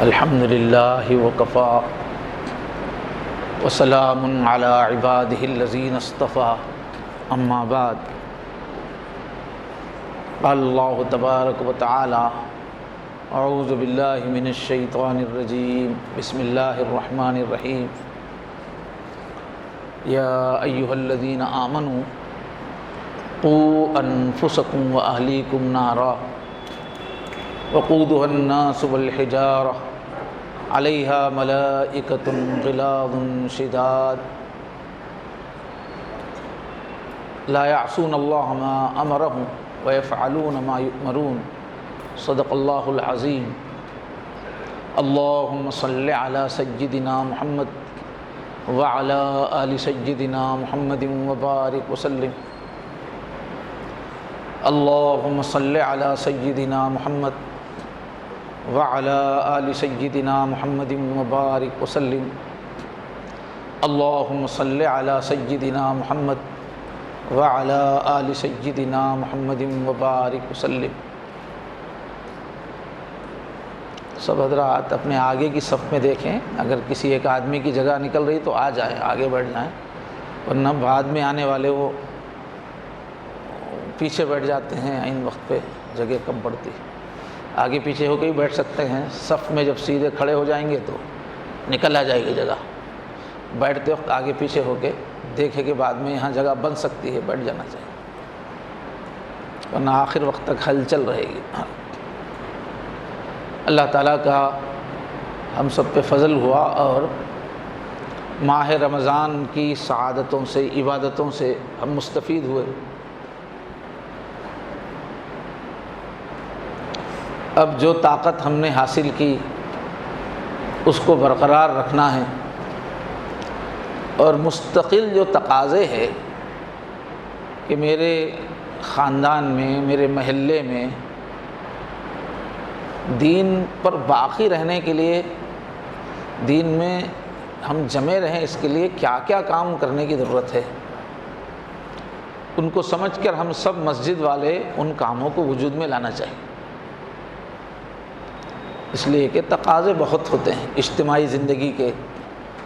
الحمد للہ وکفیٰ وسلام علی عبادہ الذین اصطفیٰ اما بعد قال اللہ تبارک وتعالی اعوذ باللہ من الشیطان الرجیم بسم اللہ الرحمن الرحیم یا ایہا الذین آمنوا قوا انفسکم واہلیکم نارا وقودها الناس والحجارة عليها ملائكة غلاظ شداد لا يعصون الله ما أمرهم ويفعلون ما يؤمرون صدق الله العظيم اللهم صل على سيدنا محمد وعلى آل سيدنا محمد وبارك وسلم اللهم صل على سيدنا محمد وعلى آل سيدنا محمد وبارك وسلم اللهم صل على سيدنا محمد وعلى آل سيدنا محمد وبارك وسلم۔ سب حضرات اپنے آگے کی صف میں دیکھیں، اگر کسی ایک آدمی کی جگہ نکل رہی تو آ جائیں، آگے بڑھ جائیں، ورنہ بعد میں آنے والے وہ پیچھے بیٹھ جاتے ہیں، عین وقت پہ جگہ کم پڑتی۔ آگے پیچھے ہو کے بھی بیٹھ سکتے ہیں، صف میں جب سیدھے کھڑے ہو جائیں گے تو نکل آ جائے گی جگہ۔ بیٹھتے وقت آگے پیچھے ہو کے دیکھے کہ بعد میں یہاں جگہ بن سکتی ہے، بیٹھ جانا چاہیے، ورنہ آخر وقت تک ہلچل رہے گی۔ اللہ تعالیٰ کا ہم سب پہ فضل ہوا اور ماہ رمضان کی سعادتوں سے، عبادتوں سے ہم مستفید ہوئے۔ اب جو طاقت ہم نے حاصل کی اس کو برقرار رکھنا ہے، اور مستقل جو تقاضے ہے کہ میرے خاندان میں، میرے محلے میں دین پر باقی رہنے کے لیے، دین میں ہم جمے رہیں، اس کے لیے کیا کیا کام کرنے کی ضرورت ہے، ان کو سمجھ کر ہم سب مسجد والے ان کاموں کو وجود میں لانا چاہیے، اس لیے کہ تقاضے بہت ہوتے ہیں اجتماعی زندگی کے۔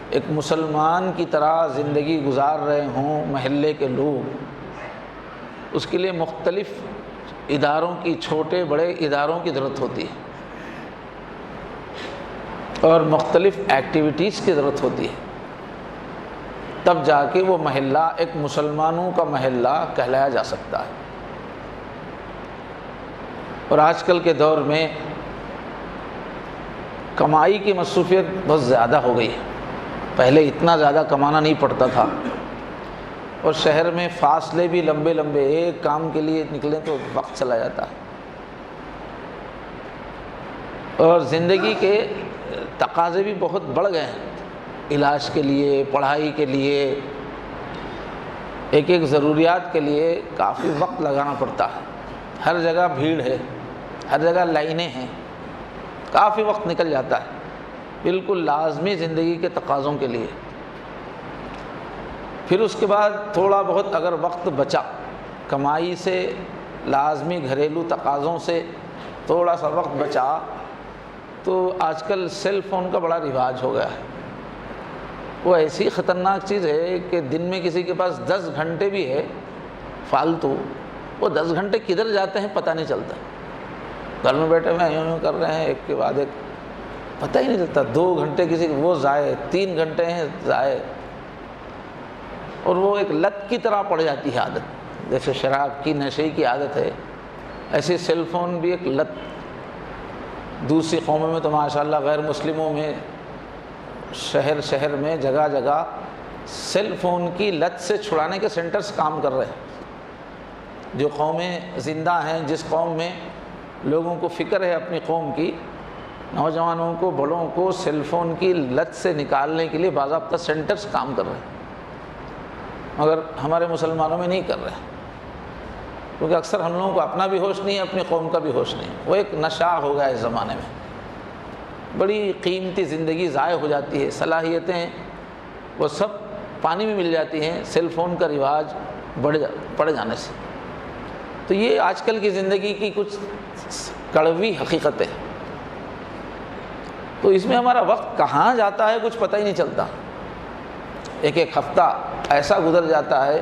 ایک مسلمان کی طرح زندگی گزار رہے ہوں محلے کے لوگ، اس کے لیے مختلف اداروں کی، چھوٹے بڑے اداروں کی ضرورت ہوتی ہے، اور مختلف ایکٹیویٹیز کی ضرورت ہوتی ہے، تب جا کے وہ محلہ ایک مسلمانوں کا محلہ کہلایا جا سکتا ہے۔ اور آج کل کے دور میں کمائی کی مصروفیت بہت زیادہ ہو گئی ہے، پہلے اتنا زیادہ کمانا نہیں پڑتا تھا، اور شہر میں فاصلے بھی لمبے لمبے، ایک کام کے لیے نکلیں تو وقت چلا جاتا ہے، اور زندگی کے تقاضے بھی بہت بڑھ گئے ہیں، علاج کے لیے، پڑھائی کے لیے، ایک ایک ضروریات کے لیے کافی وقت لگانا پڑتا ہے، ہر جگہ بھیڑ ہے، ہر جگہ لائنیں ہیں، کافی وقت نکل جاتا ہے بالکل لازمی زندگی کے تقاضوں کے لیے۔ پھر اس کے بعد تھوڑا بہت اگر وقت بچا کمائی سے، لازمی گھریلو تقاضوں سے تھوڑا سا وقت بچا، تو آج کل سیل فون کا بڑا رواج ہو گیا ہے۔ وہ ایسی خطرناک چیز ہے کہ دن میں کسی کے پاس 10 گھنٹے بھی ہے فالتو، وہ 10 گھنٹے کدھر جاتے ہیں پتہ نہیں چلتا، گھر میں بیٹھے ہوئے یوں کر رہے ہیں، ایک کے بعد ایک، پتہ ہی نہیں چلتا، 2 گھنٹے کسی وہ ضائع، 3 گھنٹے ہیں ضائع، اور وہ ایک لت کی طرح پڑ جاتی ہے عادت، جیسے شراب کی، نشے کی عادت ہے، ایسے سیل فون بھی ایک لت۔ دوسری قوموں میں تو ماشاءاللہ غیر مسلموں میں شہر شہر میں جگہ جگہ سیل فون کی لت سے چھڑانے کے سینٹرز کام کر رہے ہیں۔ جو قومیں زندہ ہیں، جس قوم میں لوگوں کو فکر ہے اپنی قوم کی، نوجوانوں کو، بڑوں کو سیل فون کی لت سے نکالنے کے لیے باضابطہ سینٹرز کام کر رہے ہیں، مگر ہمارے مسلمانوں میں نہیں کر رہے ہیں، کیونکہ اکثر ہم لوگوں کو اپنا بھی ہوش نہیں ہے، اپنی قوم کا بھی ہوش نہیں ہے۔ وہ ایک نشہ ہو گیا اس زمانے میں، بڑی قیمتی زندگی ضائع ہو جاتی ہے، صلاحیتیں وہ سب پانی میں مل جاتی ہیں سیل فون کا رواج پڑ جانے سے۔ تو یہ آج کل کی زندگی کی کچھ کڑوی حقیقت ہے. تو اس میں ہمارا وقت کہاں جاتا ہے کچھ پتہ ہی نہیں چلتا. ایک ایک ہفتہ ایسا گزر جاتا ہے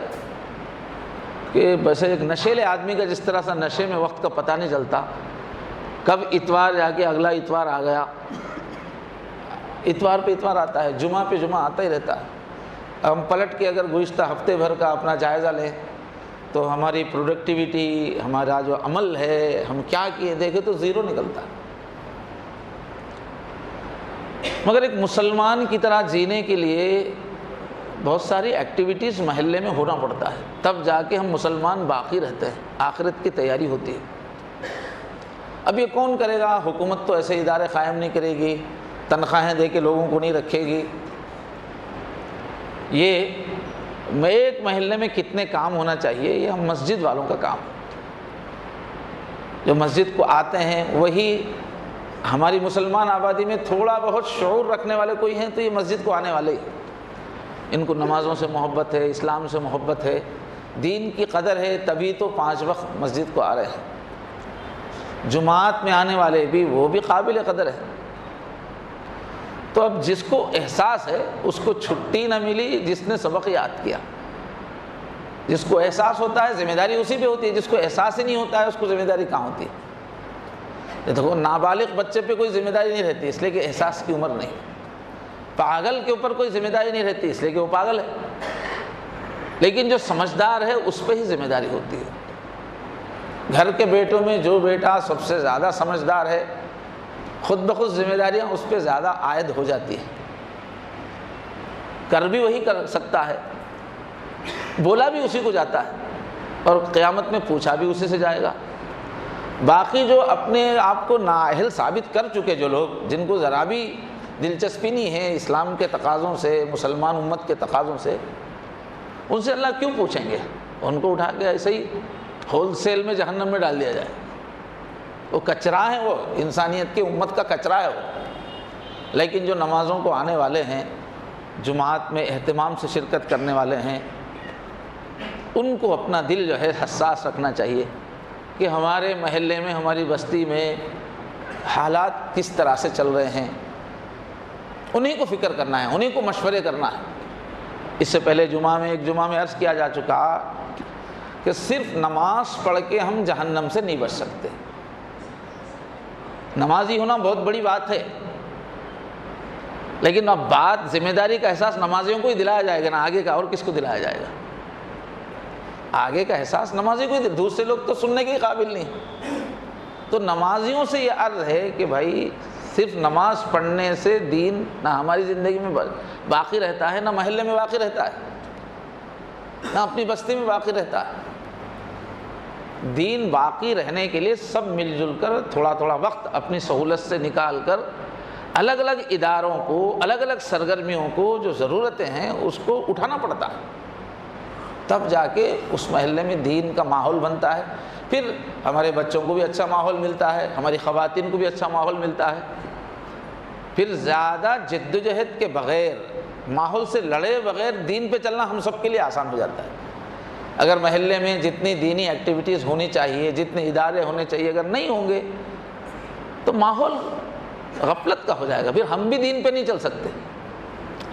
کہ بس ایک نشیلے آدمی کا جس طرح سے نشے میں وقت کا پتہ نہیں چلتا. کب اتوار جا کے اگلا اتوار آ گیا، اتوار پہ اتوار آتا ہے، جمعہ پہ جمعہ آتا ہی رہتا ہے. ہم پلٹ کے اگر گزشتہ ہفتے بھر کا اپنا جائزہ لیں تو ہماری پروڈکٹیویٹی، ہمارا جو عمل ہے، ہم کیا کیے دیکھیں تو زیرو نکلتا ہے. مگر ایک مسلمان کی طرح جینے کے لیے بہت ساری ایکٹیویٹیز محلے میں ہونا پڑتا ہے، تب جا کے ہم مسلمان باقی رہتے ہیں، آخرت کی تیاری ہوتی ہے. اب یہ کون کرے گا؟ حکومت تو ایسے ادارے قائم نہیں کرے گی، تنخواہیں دے کے لوگوں کو نہیں رکھے گی. یہ ایک محلے میں کتنے کام ہونا چاہیے، یہ ہم مسجد والوں کا کام. جو مسجد کو آتے ہیں وہی ہماری مسلمان آبادی میں تھوڑا بہت شعور رکھنے والے کوئی ہیں تو یہ مسجد کو آنے والے ہی. ان کو نمازوں سے محبت ہے، اسلام سے محبت ہے، دین کی قدر ہے، تبھی تو 5 وقت مسجد کو آ رہے ہیں. جمعات میں آنے والے بھی وہ بھی قابل قدر ہے. تو اب جس کو احساس ہے اس کو چھٹی نہ ملی جس نے سبق یاد کیا. جس کو احساس ہوتا ہے ذمہ داری اسی پہ ہوتی ہے، جس کو احساس ہی نہیں ہوتا ہے اس کو ذمہ داری کہاں ہوتی ہے؟ دیکھو نابالغ بچے پہ کوئی ذمہ داری نہیں رہتی اس لیے کہ احساس کی عمر نہیں. پاگل کے اوپر کوئی ذمہ داری نہیں رہتی اس لیے کہ وہ پاگل ہے. لیکن جو سمجھدار ہے اس پہ ہی ذمہ داری ہوتی ہے. گھر کے بیٹوں میں جو بیٹا سب سے زیادہ سمجھدار ہے، خود بخود ذمہ داریاں اس پہ زیادہ عائد ہو جاتی ہیں. کر بھی وہی کر سکتا ہے، بولا بھی اسی کو جاتا ہے، اور قیامت میں پوچھا بھی اسی سے جائے گا. باقی جو اپنے آپ کو نااہل ثابت کر چکے جو لوگ، جن کو ذرا بھی دلچسپی نہیں ہے اسلام کے تقاضوں سے، مسلمان امت کے تقاضوں سے، ان سے اللہ کیوں پوچھیں گے؟ ان کو اٹھا کے ایسے ہی ہول سیل میں جہنم میں ڈال دیا جائے. وہ کچرا ہے، وہ انسانیت کی امت کا کچرا ہے وہ. لیکن جو نمازوں کو آنے والے ہیں، جماعت میں اہتمام سے شرکت کرنے والے ہیں، ان کو اپنا دل جو ہے حساس رکھنا چاہیے کہ ہمارے محلے میں، ہماری بستی میں حالات کس طرح سے چل رہے ہیں. انہیں کو فکر کرنا ہے، انہیں کو مشورے کرنا ہے. اس سے پہلے ایک جمعہ میں عرض کیا جا چکا کہ صرف نماز پڑھ کے ہم جہنم سے نہیں بچ سکتے. نمازی ہونا بہت بڑی بات ہے، لیکن اب بات ذمہ داری کا احساس نمازیوں کو ہی دلایا جائے گا نا، آگے کا اور کس کو دلایا جائے گا؟ آگے کا احساس نمازی کو ہی، دوسرے لوگ تو سننے کے قابل نہیں. تو نمازیوں سے یہ عرض ہے کہ بھائی صرف نماز پڑھنے سے دین نہ ہماری زندگی میں باقی رہتا ہے، نہ محلے میں باقی رہتا ہے، نہ اپنی بستی میں باقی رہتا ہے. دین باقی رہنے کے لیے سب مل جل کر تھوڑا تھوڑا وقت اپنی سہولت سے نکال کر الگ الگ اداروں کو، الگ الگ سرگرمیوں کو جو ضرورتیں ہیں اس کو اٹھانا پڑتا ہے. تب جا کے اس محلے میں دین کا ماحول بنتا ہے. پھر ہمارے بچوں کو بھی اچھا ماحول ملتا ہے، ہماری خواتین کو بھی اچھا ماحول ملتا ہے. پھر زیادہ جد و جہد کے بغیر، ماحول سے لڑے بغیر دین پہ چلنا ہم سب کے لیے آسان ہو جاتا ہے. اگر محلے میں جتنی دینی ایکٹیویٹیز ہونی چاہیے، جتنے ادارے ہونے چاہیے، اگر نہیں ہوں گے تو ماحول غفلت کا ہو جائے گا. پھر ہم بھی دین پہ نہیں چل سکتے.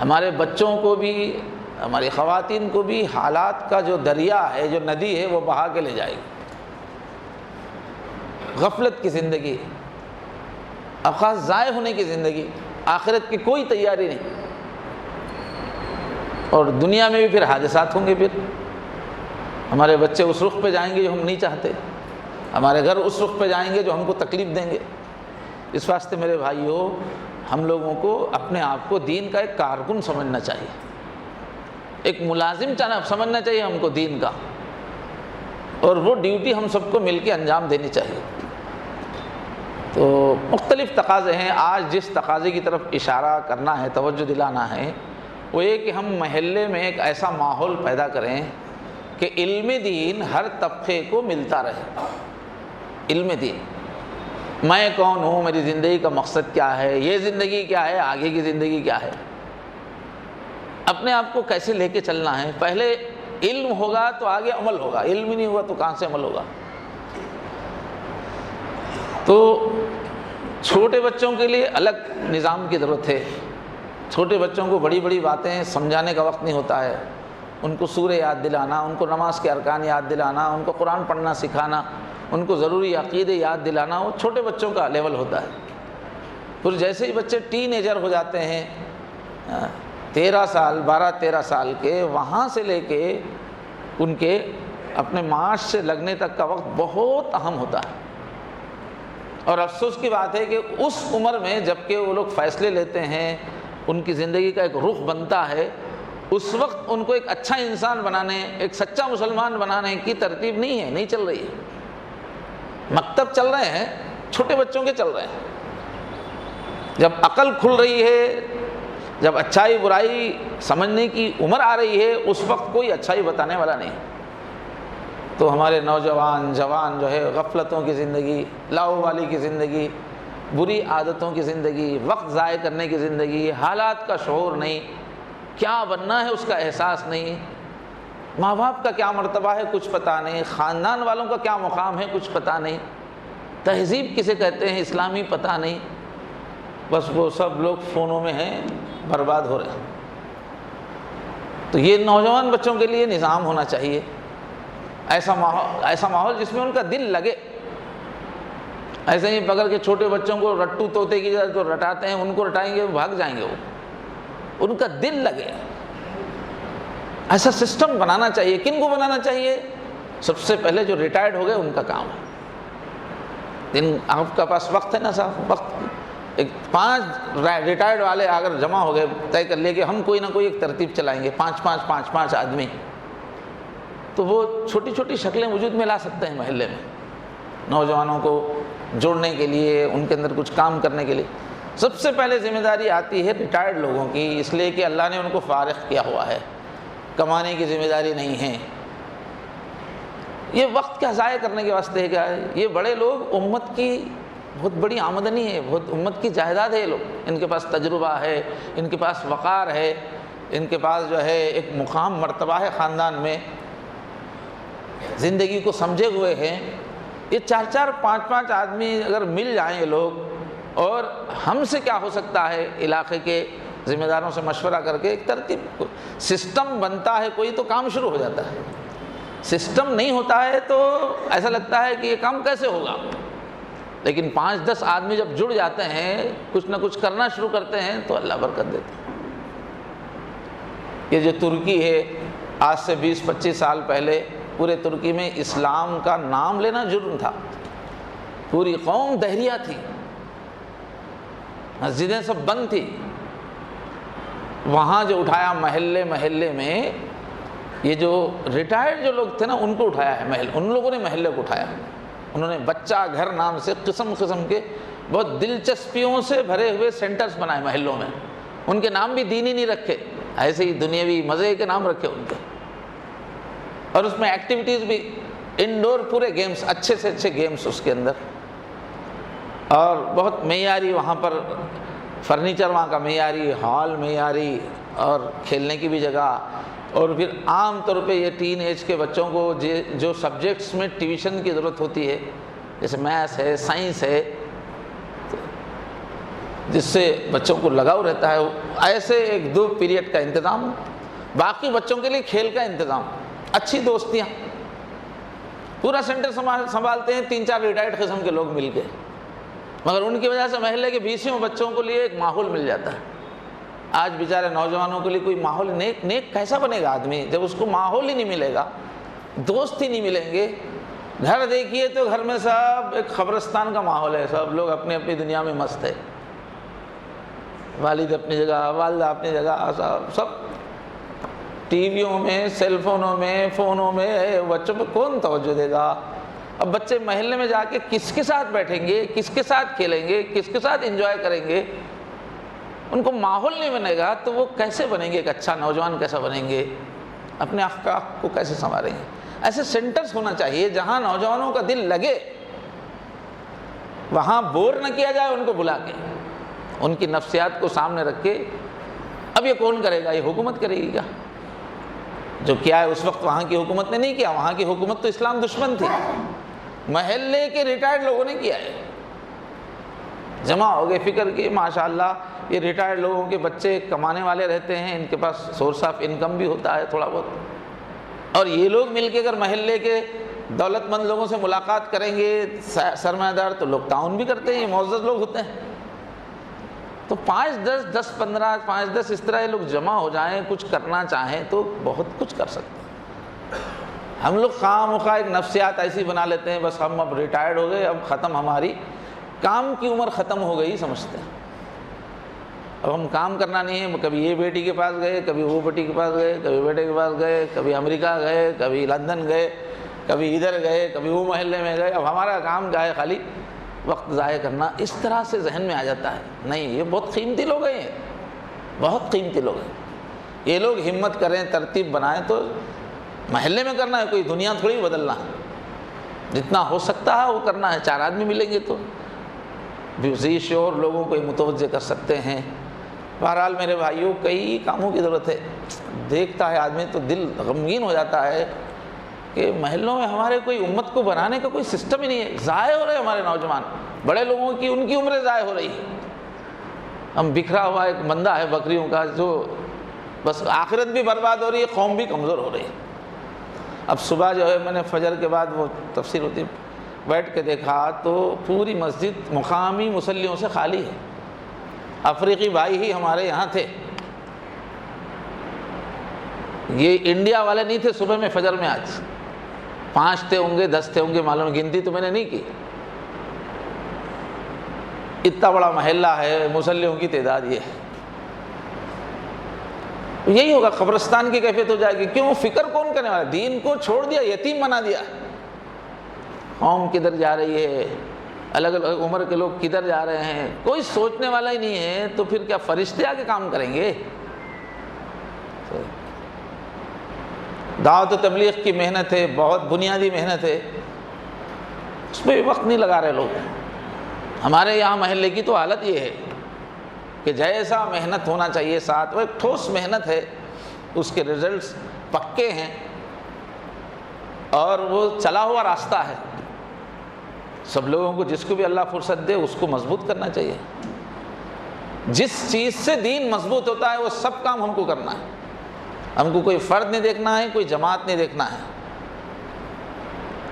ہمارے بچوں کو بھی، ہماری خواتین کو بھی حالات کا جو دریا ہے، جو ندی ہے، وہ بہا کے لے جائے گی. غفلت کی زندگی، اوقات ضائع ہونے کی زندگی، آخرت کی کوئی تیاری نہیں. اور دنیا میں بھی پھر حادثات ہوں گے. پھر ہمارے بچے اس رخ پہ جائیں گے جو ہم نہیں چاہتے، ہمارے گھر اس رخ پہ جائیں گے جو ہم کو تکلیف دیں گے. اس واسطے میرے بھائیوں، ہم لوگوں کو اپنے آپ کو دین کا ایک کارکن سمجھنا چاہیے، ایک ملازم سمجھنا چاہیے ہم کو دین کا، اور وہ ڈیوٹی ہم سب کو مل کے انجام دینی چاہیے. تو مختلف تقاضے ہیں. آج جس تقاضے کی طرف اشارہ کرنا ہے، توجہ دلانا ہے، وہ یہ کہ ہم محلے میں ایک ایسا ماحول پیدا کریں کہ علم دین ہر طبقے کو ملتا رہے. علم دین، میں کون ہوں، میری زندگی کا مقصد کیا ہے، یہ زندگی کیا ہے، آگے کی زندگی کیا ہے، اپنے آپ کو کیسے لے کے چلنا ہے. پہلے علم ہوگا تو آگے عمل ہوگا، علم ہی نہیں ہوگا تو کہاں سے عمل ہوگا. تو چھوٹے بچوں کے لیے الگ نظام کی ضرورت ہے. چھوٹے بچوں کو بڑی بڑی باتیں سمجھانے کا وقت نہیں ہوتا ہے. ان کو سورہ یاد دلانا، ان کو نماز کے ارکان یاد دلانا، ان کو قرآن پڑھنا سکھانا، ان کو ضروری عقیدے یاد دلانا، وہ چھوٹے بچوں کا لیول ہوتا ہے. پھر جیسے ہی بچے ٹین ایجر ہو جاتے ہیں 13 سال 12-13 سال کے، وہاں سے لے کے ان کے اپنے معاش سے لگنے تک کا وقت بہت اہم ہوتا ہے. اور افسوس کی بات ہے کہ اس عمر میں جب کہ وہ لوگ فیصلے لیتے ہیں، ان کی زندگی کا ایک رخ بنتا ہے، اس وقت ان کو ایک اچھا انسان بنانے، ایک سچا مسلمان بنانے کی ترتیب نہیں چل رہی ہے. مکتب چل رہے ہیں، چھوٹے بچوں کے چل رہے ہیں. جب عقل کھل رہی ہے، جب اچھائی برائی سمجھنے کی عمر آ رہی ہے، اس وقت کوئی اچھائی بتانے والا نہیں. تو ہمارے نوجوان جوان جو ہے غفلتوں کی زندگی، لاؤبالی کی زندگی، بری عادتوں کی زندگی، وقت ضائع کرنے کی زندگی، حالات کا شعور نہیں، کیا بننا ہے اس کا احساس نہیں، ماں باپ کا کیا مرتبہ ہے کچھ پتہ نہیں، خاندان والوں کا کیا مقام ہے کچھ پتہ نہیں، تہذیب کسے کہتے ہیں اسلامی پتہ نہیں. بس وہ سب لوگ فونوں میں ہیں، برباد ہو رہے ہیں. تو یہ نوجوان بچوں کے لیے نظام ہونا چاہیے، ایسا ماحول جس میں ان کا دل لگے. ایسے ہی پکڑ کے چھوٹے بچوں کو رٹو طوطے کی جگہ جو رٹاتے ہیں، ان کو رٹائیں گے بھاگ جائیں گے. وہ ان کا دل لگے، ایسا سسٹم بنانا چاہیے. کن کو بنانا چاہیے؟ سب سے پہلے جو ریٹائرڈ ہو گئے ان کا کام ہے. آپ کا پاس وقت ہے نا صاحب، وقت 5 ریٹائرڈ والے اگر جمع ہو گئے، طے کر لیا کہ ہم کوئی نہ کوئی ایک ترتیب چلائیں گے، 5 آدمی، تو وہ چھوٹی چھوٹی شکلیں وجود میں لا سکتے ہیں محلے میں، نوجوانوں کو جوڑنے کے لیے، ان کے اندر کچھ کام کرنے کے لیے. سب سے پہلے ذمہ داری آتی ہے ریٹائرڈ لوگوں کی، اس لیے کہ اللہ نے ان کو فارغ کیا ہوا ہے، کمانے کی ذمہ داری نہیں ہے. یہ وقت کیا ضائع کرنے کے واسطے کیا ہے؟ یہ بڑے لوگ امت کی بہت بڑی آمدنی ہے، بہت امت کی جائیداد ہے. یہ لوگ، ان کے پاس تجربہ ہے، ان کے پاس وقار ہے، ان کے پاس جو ہے ایک مقام مرتبہ ہے خاندان میں، زندگی کو سمجھے ہوئے ہیں. یہ 4 5 آدمی اگر مل جائیں یہ لوگ، اور ہم سے کیا ہو سکتا ہے، علاقے کے ذمہ داروں سے مشورہ کر کے ایک ترتیب سسٹم بنتا ہے، کوئی تو کام شروع ہو جاتا ہے. سسٹم نہیں ہوتا ہے تو ایسا لگتا ہے کہ یہ کام کیسے ہوگا. لیکن 5-10 آدمی جب جڑ جاتے ہیں، کچھ نہ کچھ کرنا شروع کرتے ہیں، تو اللہ برکت دیتے ہیں. یہ جو ترکی ہے، آج سے 20-25 سال پہلے پورے ترکی میں اسلام کا نام لینا جرم تھا. پوری قوم دہریہ تھی، مسجدیں سب بند تھی. وہاں جو اٹھایا محلے میں، یہ جو ریٹائرڈ جو لوگ تھے نا، ان کو اٹھایا ہے ان لوگوں نے محلے کو اٹھایا. انہوں نے بچہ گھر نام سے قسم کے بہت دلچسپیوں سے بھرے ہوئے سینٹرز بنائے محلوں میں. ان کے نام بھی دینی نہیں رکھے، ایسے ہی دنیاوی مزے کے نام رکھے ان کے. اور اس میں ایکٹیویٹیز بھی انڈور، پورے گیمز، اچھے سے اچھے گیمز اس کے اندر، اور بہت معیاری وہاں پر فرنیچر، وہاں کا معیاری، ہال معیاری، اور کھیلنے کی بھی جگہ. اور پھر عام طور پہ یہ ٹین ایج کے بچوں کو جو سبجیکٹس میں ٹیوشن کی ضرورت ہوتی ہے، جیسے میتھس ہے، سائنس ہے، جس سے بچوں کو لگاؤ رہتا ہے، ایسے 1-2 پیریڈ کا انتظام. باقی بچوں کے لیے کھیل کا انتظام، اچھی دوستیاں. پورا سینٹر سنبھالتے ہیں 3-4 ریٹائرڈ قسم کے لوگ مل کے، مگر ان کی وجہ سے محلے کے 20 بچوں کے لیے ایک ماحول مل جاتا ہے. آج بیچارے نوجوانوں کے لیے کوئی ماحول، نیک کیسا بنے گا آدمی جب اس کو ماحول ہی نہیں ملے گا، دوست ہی نہیں ملیں گے. گھر دیکھیے تو گھر میں سب ایک قبرستان کا ماحول ہے، سب لوگ اپنی اپنی دنیا میں مست ہے. والد اپنی جگہ، والدہ اپنی جگہ، سب ٹی ویوں میں، سیل فونوں میں، فونوں میں. بچوں پہ کون توجہ دے گا؟ اب بچے محلے میں جا کے کس کے ساتھ بیٹھیں گے، کس کے ساتھ کھیلیں گے، کس کے ساتھ انجوائے کریں گے؟ ان کو ماحول نہیں بنے گا تو وہ کیسے بنیں گے؟ ایک اچھا نوجوان کیسا بنیں گے؟ اپنے اخلاق کو کیسے سنواریں گے؟ ایسے سینٹرز ہونا چاہیے جہاں نوجوانوں کا دل لگے، وہاں بور نہ کیا جائے ان کو بلا کے، ان کی نفسیات کو سامنے رکھ کے. اب یہ کون کرے گا؟ یہ حکومت کرے گی کیا؟ جو کیا ہے اس وقت وہاں کی حکومت نے نہیں کیا. وہاں کی حکومت تو اسلام دشمن تھی، محلے کے ریٹائرڈ لوگوں نے کیا ہے. جمع ہو گئے فکر کی ماشاءاللہ یہ ریٹائرڈ لوگوں کے بچے کمانے والے رہتے ہیں، ان کے پاس سورس آف انکم بھی ہوتا ہے تھوڑا بہت، اور یہ لوگ مل کے اگر محلے کے دولت مند لوگوں سے ملاقات کریں گے سرمایہ دار تو لوگ تعاون بھی کرتے ہیں، یہ معزز لوگ ہوتے ہیں، تو 5-10 10-15 5-10 اس طرح یہ لوگ جمع ہو جائیں، کچھ کرنا چاہیں تو بہت کچھ کر سکتے ہیں۔ ہم لوگ خواہ مخواہ ایک نفسیات ایسی بنا لیتے ہیں، بس ہم اب ریٹائرڈ ہو گئے، اب ختم، ہماری کام کی عمر ختم ہو گئی سمجھتے ہیں، اب ہم کام کرنا نہیں ہے، کبھی یہ بیٹی کے پاس گئے، کبھی وہ بیٹی کے پاس گئے، کبھی بیٹے کے پاس گئے، کبھی امریکہ گئے، کبھی لندن گئے، کبھی ادھر گئے، کبھی وہ محلے میں گئے، اب ہمارا کام کیا ہے؟ خالی وقت ضائع کرنا۔ اس طرح سے ذہن میں آ جاتا ہے، نہیں یہ بہت قیمتی لوگ ہیں، بہت قیمتی لوگ ہیں، یہ لوگ ہمت کریں، ترتیب بنائیں تو محلے میں کرنا ہے، کوئی دنیا تھوڑی بدلنا ہے، جتنا ہو سکتا ہے وہ کرنا ہے، 4 آدمی ملیں گے تو بھی شعور لوگوں کو متوجہ کر سکتے ہیں۔ بہرحال میرے بھائیوں، کئی کاموں کی ضرورت ہے، دیکھتا ہے آدمی تو دل غمگین ہو جاتا ہے کہ محلوں میں ہمارے کوئی امت کو بنانے کا کوئی سسٹم ہی نہیں ہے، ضائع ہو رہے ہمارے نوجوان، بڑے لوگوں کی ان کی عمریں ضائع ہو رہی ہے، ہم بکھرا ہوا ایک بندہ ہے بکریوں کا، جو بس آخرت بھی برباد ہو رہی ہے، قوم بھی کمزور ہو رہی ہے۔ اب صبح جو ہے میں نے فجر کے بعد وہ تفسیر ہوتی بیٹھ کے دیکھا تو پوری مسجد مقامی مصلیوں سے خالی ہے، افریقی بھائی ہی ہمارے یہاں تھے، یہ انڈیا والے نہیں تھے صبح میں فجر میں، آج 5 تھے ہوں گے 10 تھے ہوں گے، معلوم گنتی تو میں نے نہیں کی، اتنا بڑا محلہ ہے، مصلیوں کی تعداد یہ ہے، یہی ہوگا، قبرستان کی کیفیت ہو جائے گی۔ کیوں؟ فکر کون کرنے والا؟ دین کو چھوڑ دیا، یتیم بنا دیا، قوم کدھر جا رہی ہے، الگ الگ عمر کے لوگ کدھر جا رہے ہیں، کوئی سوچنے والا ہی نہیں ہے، تو پھر کیا فرشتے آ کے کام کریں گے؟ دعوت و تبلیغ کی محنت ہے، بہت بنیادی محنت ہے، اس پہ وقت نہیں لگا رہے لوگ۔ ہمارے یہاں محلے کی تو حالت یہ ہے کہ جیسا محنت ہونا چاہیے ساتھ، وہ ایک ٹھوس محنت ہے، اس کے ریزلٹس پکے ہیں، اور وہ چلا ہوا راستہ ہے، سب لوگوں کو، جس کو بھی اللہ فرصت دے اس کو مضبوط کرنا چاہیے۔ جس چیز سے دین مضبوط ہوتا ہے وہ سب کام ہم کو کرنا ہے، ہم کو کوئی فرد نہیں دیکھنا ہے، کوئی جماعت نہیں دیکھنا ہے۔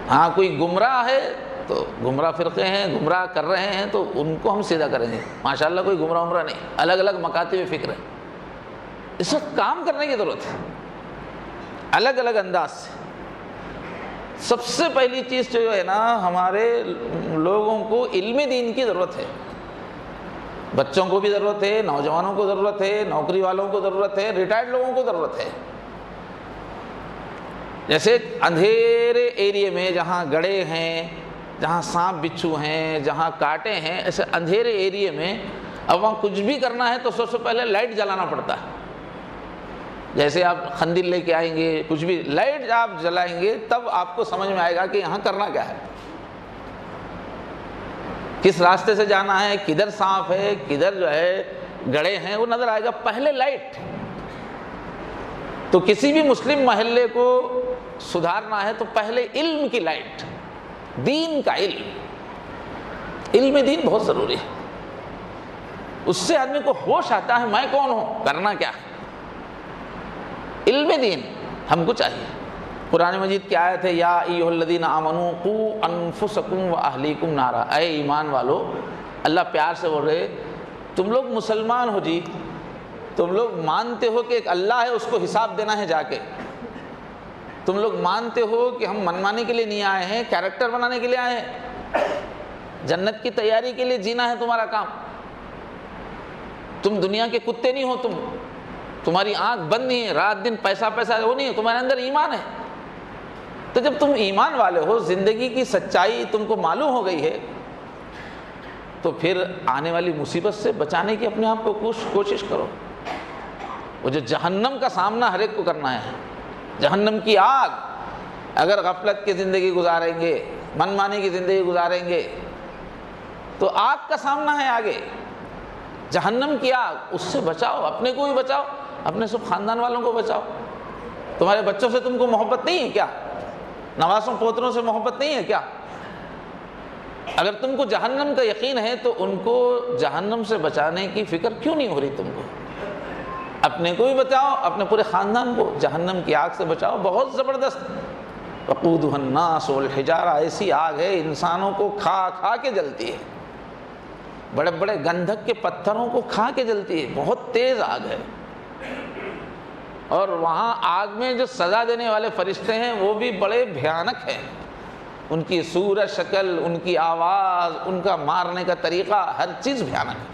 ہاں کوئی گمراہ ہے تو گمراہ فرقے ہیں، گمراہ کر رہے ہیں تو ان کو ہم سیدھا کریں گے، ماشاءاللہ کوئی گمراہ عمرہ نہیں، الگ الگ مکاتب فکر ہے، اس وقت کام کرنے کی ضرورت ہے الگ الگ انداز سے۔ سب سے پہلی چیز جو ہے نا، ہمارے لوگوں کو علم دین کی ضرورت ہے، بچوں کو بھی ضرورت ہے، نوجوانوں کو ضرورت ہے، نوکری والوں کو ضرورت ہے، ریٹائرڈ لوگوں کو ضرورت ہے۔ جیسے اندھیرے ایریے میں جہاں گڑھے ہیں، جہاں سانپ بچھو ہیں، جہاں کانٹے ہیں، ایسے اندھیرے ایریے میں اب وہاں کچھ بھی کرنا ہے تو سب سے پہلے لائٹ جلانا پڑتا ہے۔ جیسے آپ قندیل لے کے آئیں گے، کچھ بھی لائٹ آپ جلائیں گے تب آپ کو سمجھ میں آئے گا کہ یہاں کرنا کیا ہے، کس راستے سے جانا ہے، کدھر سانپ ہے، کدھر جو ہے گڑھے ہیں، وہ نظر آئے گا۔ پہلے لائٹ، تو کسی بھی مسلم محلے کو سدھارنا ہے تو پہلے علم کی لائٹ، دین کا علم دین بہت ضروری ہے، اس سے آدمی کو ہوش آتا ہے میں کون ہوں، کرنا کیا ہے۔ علم دین ہم کو چاہیے۔ قرآن مجید کی آیت ہے، یا ایھا الذین آمنوا قوا انفسکم واہلیکم نارا، اے ایمان والو، اللہ پیار سے بول رہے تم لوگ مسلمان ہو جی، تم لوگ مانتے ہو کہ ایک اللہ ہے، اس کو حساب دینا ہے جا کے، تم لوگ مانتے ہو کہ ہم منمانی کے لیے نہیں آئے ہیں، کیریکٹر بنانے کے لیے آئے ہیں، جنت کی تیاری کے لیے جینا ہے تمہارا کام، تم دنیا کے کتے نہیں ہو، تمہاری آنکھ بند نہیں ہے، رات دن پیسہ وہ نہیں ہے، تمہارے اندر ایمان ہے۔ تو جب تم ایمان والے ہو، زندگی کی سچائی تم کو معلوم ہو گئی ہے، تو پھر آنے والی مصیبت سے بچانے کی اپنے آپ کو کوشش کرو۔ وہ جو جہنم کا سامنا ہر ایک کو کرنا ہے، جہنم کی آگ، اگر غفلت کی زندگی گزاریں گے، من مانی کی زندگی گزاریں گے تو آگ کا سامنا ہے آگے، جہنم کی آگ، اس سے بچاؤ، اپنے کو بھی بچاؤ، اپنے سب خاندان والوں کو بچاؤ۔ تمہارے بچوں سے تم کو محبت نہیں ہے کیا؟ نواسوں پوتروں سے محبت نہیں ہے کیا؟ اگر تم کو جہنم کا یقین ہے تو ان کو جہنم سے بچانے کی فکر کیوں نہیں ہو رہی تم کو؟ اپنے کو بھی بچاؤ، اپنے پورے خاندان کو جہنم کی آگ سے بچاؤ۔ بہت زبردست، وقودها الناس والحجارہ، ایسی آگ ہے انسانوں کو کھا کھا کے جلتی ہے، بڑے بڑے گندھک کے پتھروں کو کھا کے جلتی ہے، بہت تیز آگ ہے۔ اور وہاں آگ میں جو سزا دینے والے فرشتے ہیں وہ بھی بڑے بھیانک ہیں، ان کی صورت شکل، ان کی آواز، ان کا مارنے کا طریقہ، ہر چیز بھیانک ہے۔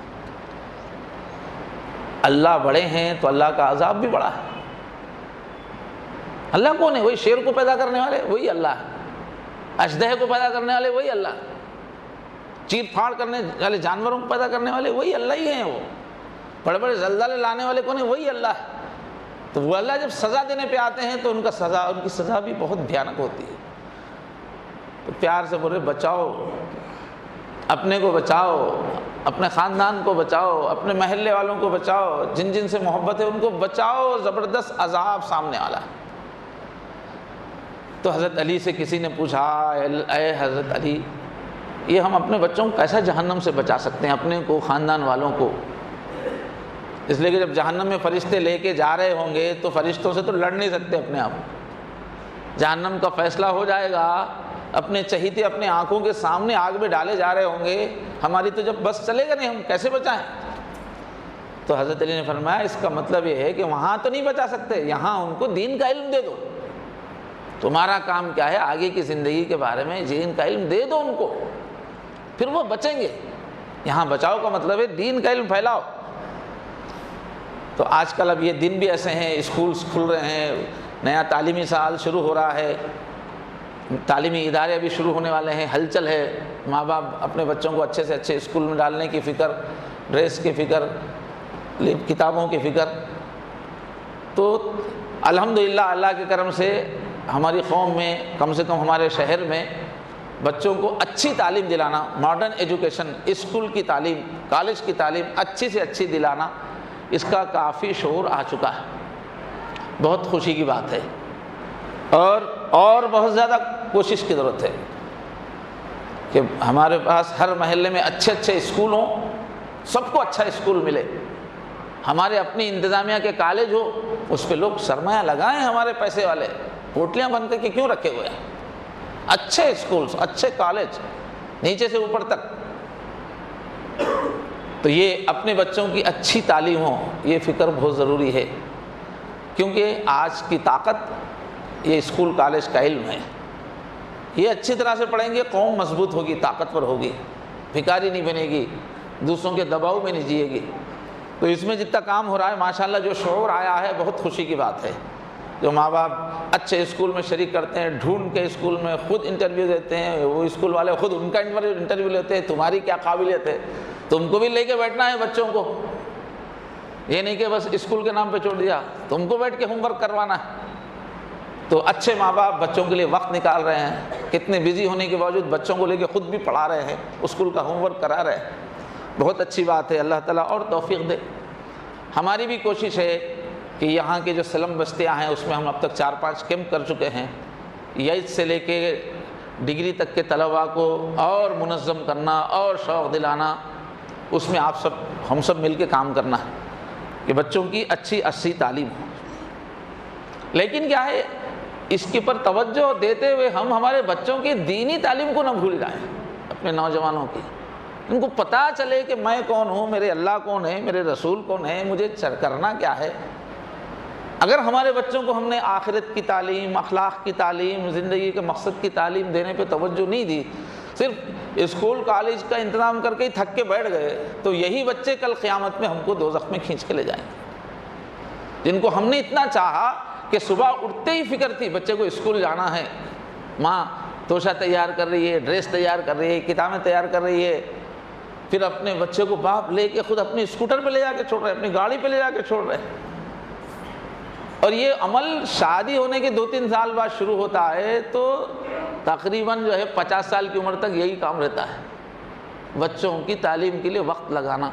اللہ بڑے ہیں تو اللہ کا عذاب بھی بڑا ہے۔ اللہ کون ہے؟ وہی شیر کو پیدا کرنے والے وہی اللہ ہے، اژدہے کو پیدا کرنے والے وہی اللہ ہے، چیر پھاڑ کرنے والے جانوروں کو پیدا کرنے والے وہی اللہ ہی ہیں، وہ بڑے بڑے زلزلے لانے والے کون ہیں؟ وہی اللہ ہے۔ تو وہ اللہ جب سزا دینے پہ آتے ہیں تو ان کی سزا بھی بہت بھیانک ہوتی ہے۔ تو پیار سے بولے بچاؤ، اپنے کو بچاؤ، اپنے خاندان کو بچاؤ، اپنے محلے والوں کو بچاؤ، جن جن سے محبت ہے ان کو بچاؤ، زبردست عذاب سامنے والا ہے۔ تو حضرت علی سے کسی نے پوچھا، اے حضرت علی، یہ ہم اپنے بچوں کو کیسا جہنم سے بچا سکتے ہیں، اپنے کو، خاندان والوں کو؟ اس لیے کہ جب جہنم میں فرشتے لے کے جا رہے ہوں گے تو فرشتوں سے تو لڑ نہیں سکتے اپنے آپ، جہنم کا فیصلہ ہو جائے گا، اپنے چہیتے اپنے آنکھوں کے سامنے آگ میں ڈالے جا رہے ہوں گے، ہماری تو جب بس چلے گا نہیں، ہم کیسے بچائیں؟ تو حضرت علی نے فرمایا اس کا مطلب یہ ہے کہ وہاں تو نہیں بچا سکتے، یہاں ان کو دین کا علم دے دو، تمہارا کام کیا ہے، آگے کی زندگی کے بارے میں دین کا علم دے دو ان کو، پھر وہ بچیں گے۔ یہاں بچاؤ کا مطلب ہے دین کا علم پھیلاؤ۔ تو آج کل اب یہ دن بھی ایسے ہیں، اسکولز کھل رہے ہیں، نیا تعلیمی سال شروع ہو رہا ہے، تعلیمی ادارے بھی شروع ہونے والے ہیں، ہلچل ہے، ماں باپ اپنے بچوں کو اچھے سے اچھے اسکول میں ڈالنے کی فکر، ڈریس کی فکر، کتابوں کی فکر۔ تو الحمدللہ اللہ کے کرم سے ہماری قوم میں، کم سے کم ہمارے شہر میں بچوں کو اچھی تعلیم دلانا، ماڈرن ایجوکیشن، اسکول کی تعلیم، کالج کی تعلیم اچھی سے اچھی دلانا، اس کا کافی شعور آ چکا ہے، بہت خوشی کی بات ہے۔ اور بہت زیادہ کوشش کی ضرورت ہے کہ ہمارے پاس ہر محلے میں اچھے اچھے اسکول ہوں، سب کو اچھا اسکول ملے، ہمارے اپنی انتظامیہ کے کالج ہو، اس پہ لوگ سرمایہ لگائیں، ہمارے پیسے والے پوٹلیاں بن کر کے کیوں رکھے ہوئے ہیں؟ اچھے اسکولز، اچھے کالج، نیچے سے اوپر تک۔ تو یہ اپنے بچوں کی اچھی تعلیم ہو، یہ فکر بہت ضروری ہے، کیونکہ آج کی طاقت یہ اسکول کالج کا علم ہے۔ یہ اچھی طرح سے پڑھیں گے، قوم مضبوط ہوگی، طاقتور ہوگی، بھکاری نہیں بنے گی، دوسروں کے دباؤ میں نہیں جیے گی۔ تو اس میں جتنا کام ہو رہا ہے ماشاءاللہ جو شعور آیا ہے، بہت خوشی کی بات ہے۔ جو ماں باپ اچھے اسکول میں شریک کرتے ہیں، ڈھونڈ کے اسکول میں خود انٹرویو دیتے ہیں، وہ اسکول والے خود ان کا انٹرویو لیتے ہیں، تمہاری کیا قابلیت ہے، تم کو بھی لے کے بیٹھنا ہے بچوں کو، یہ نہیں کہ بس اسکول کے نام پہ چھوڑ دیا، تم کو بیٹھ کے ہوم ورک کروانا ہے۔ تو اچھے ماں باپ بچوں کے لیے وقت نکال رہے ہیں، کتنے بزی ہونے کے باوجود بچوں کو لے کے خود بھی پڑھا رہے ہیں، اسکول کا ہوم ورک کرا رہے ہیں، بہت اچھی بات ہے۔ اللہ تعالیٰ اور توفیق دے۔ ہماری بھی کوشش ہے کہ یہاں کے جو سلم بستیاں ہیں اس میں ہم اب تک 4-5 کیمپ کر چکے ہیں، ایٹھ سے لے کے ڈگری تک کے طلباء کو اور منظم کرنا اور شوق دلانا، اس میں آپ سب ہم سب مل کے کام کرنا ہے کہ بچوں کی اچھی تعلیم ہو۔ لیکن کیا ہے، اس کے پر توجہ دیتے ہوئے ہم ہمارے بچوں کی دینی تعلیم کو نہ بھول جائیں، اپنے نوجوانوں کی، ان کو پتہ چلے کہ میں کون ہوں، میرے اللہ کون ہے، میرے رسول کون ہے، مجھے کرنا کیا ہے۔ اگر ہمارے بچوں کو ہم نے آخرت کی تعلیم، اخلاق کی تعلیم، زندگی کے مقصد کی تعلیم دینے پہ توجہ نہیں دی، صرف اسکول کالج کا انتظام کر کے ہی تھک کے بیٹھ گئے، تو یہی بچے کل قیامت میں ہم کو دوزخ میں کھینچ کے لے جائیں گے۔ جن کو ہم نے اتنا چاہا کہ صبح اٹھتے ہی فکر تھی بچے کو اسکول جانا ہے، ماں توشہ تیار کر رہی ہے، ڈریس تیار کر رہی ہے، کتابیں تیار کر رہی ہے، پھر اپنے بچے کو باپ لے کے خود اپنی اسکوٹر پہ لے جا کے چھوڑ رہے، اپنی گاڑی پہ لے جا کے چھوڑ رہے۔ اور یہ عمل شادی ہونے کے 2-3 سال بعد شروع ہوتا ہے، تو تقریباً 50 سال کی عمر تک یہی کام رہتا ہے، بچوں کی تعلیم کے لیے وقت لگانا۔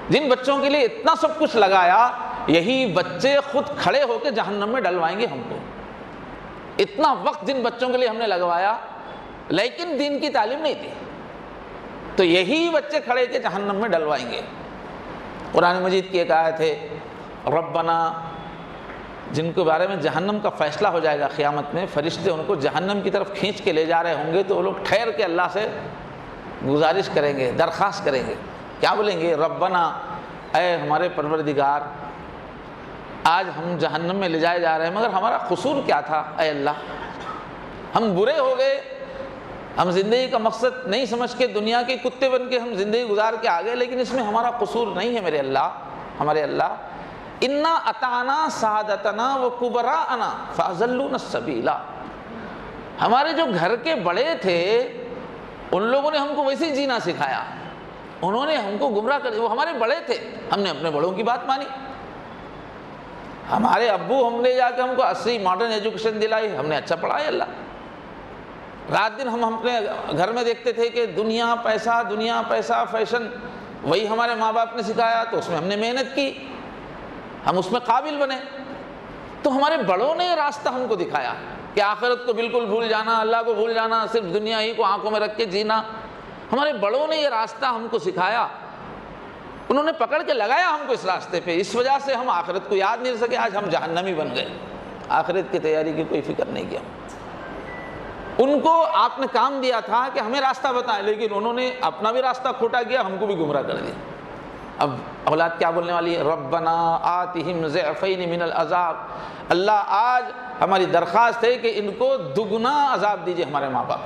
جن بچوں کے لیے اتنا سب کچھ لگایا، یہی بچے خود کھڑے ہو کے جہنم میں ڈلوائیں گے ہم کو۔ اتنا وقت جن بچوں کے لیے ہم نے لگوایا، لیکن دین کی تعلیم نہیں تھی، تو یہی بچے کھڑے کے جہنم میں ڈلوائیں گے۔ قرآن مجید کی ایک آیت ہے، ربنا، جن کے بارے میں جہنم کا فیصلہ ہو جائے گا قیامت میں، فرشتے ان کو جہنم کی طرف کھینچ کے لے جا رہے ہوں گے، تو وہ لوگ ٹھہر کے اللہ سے گزارش کریں گے، درخواست کریں گے، کیا بولیں گے؟ ربنا، اے ہمارے پروردگار، آج ہم جہنم میں لے جائے جا رہے ہیں، مگر ہمارا قصور کیا تھا اے اللہ؟ ہم برے ہو گئے، ہم زندگی کا مقصد نہیں سمجھ کے دنیا کے کتے بن کے ہم زندگی گزار کے آ گئے، لیکن اس میں ہمارا قصور نہیں ہے میرے اللہ، ہمارے اللہ۔ انا اطعنا سادتنا و کبراءنا فاضلونا السبیلا، ہمارے جو گھر کے بڑے تھے ان لوگوں نے ہم کو ویسے ہی جینا سکھایا، انہوں نے ہم کو گمراہ کر دیا، وہ ہمارے بڑے تھے، ہم نے اپنے بڑوں کی بات مانی۔ ہمارے ابو ہم نے جا کے ہم کو اچھی ماڈرن ایجوکیشن دلائی، ہم نے اچھا پڑھایا اللہ، رات دن ہم اپنے گھر میں دیکھتے تھے کہ دنیا پیسہ فیشن، وہی ہمارے ماں باپ نے سکھایا، تو اس میں ہم نے محنت کی، ہم اس میں قابل بنے۔ تو ہمارے بڑوں نے یہ راستہ ہم کو دکھایا کہ آخرت کو بالکل بھول جانا، اللہ کو بھول جانا، صرف دنیا ہی کو آنکھوں میں رکھ کے جینا، ہمارے بڑوں نے یہ راستہ ہم کو سکھایا، انہوں نے پکڑ کے لگایا ہم کو اس راستے پہ، اس وجہ سے ہم آخرت کو یاد نہیں سکے، آج ہم جہنمی بن گئے، آخرت کی تیاری کی کوئی فکر نہیں کیا۔ ان کو آپ نے کام دیا تھا کہ ہمیں راستہ بتائیں، لیکن انہوں نے اپنا بھی راستہ کھوٹا کیا، ہم کو بھی گمراہ کر دیا۔ اب اولاد کیا بولنے والی ہے؟ ربنا آتہم ضعفین من العذاب، اللہ آج ہماری درخواست ہے کہ ان کو دگنا عذاب دیجئے، ہمارے ماں باپ،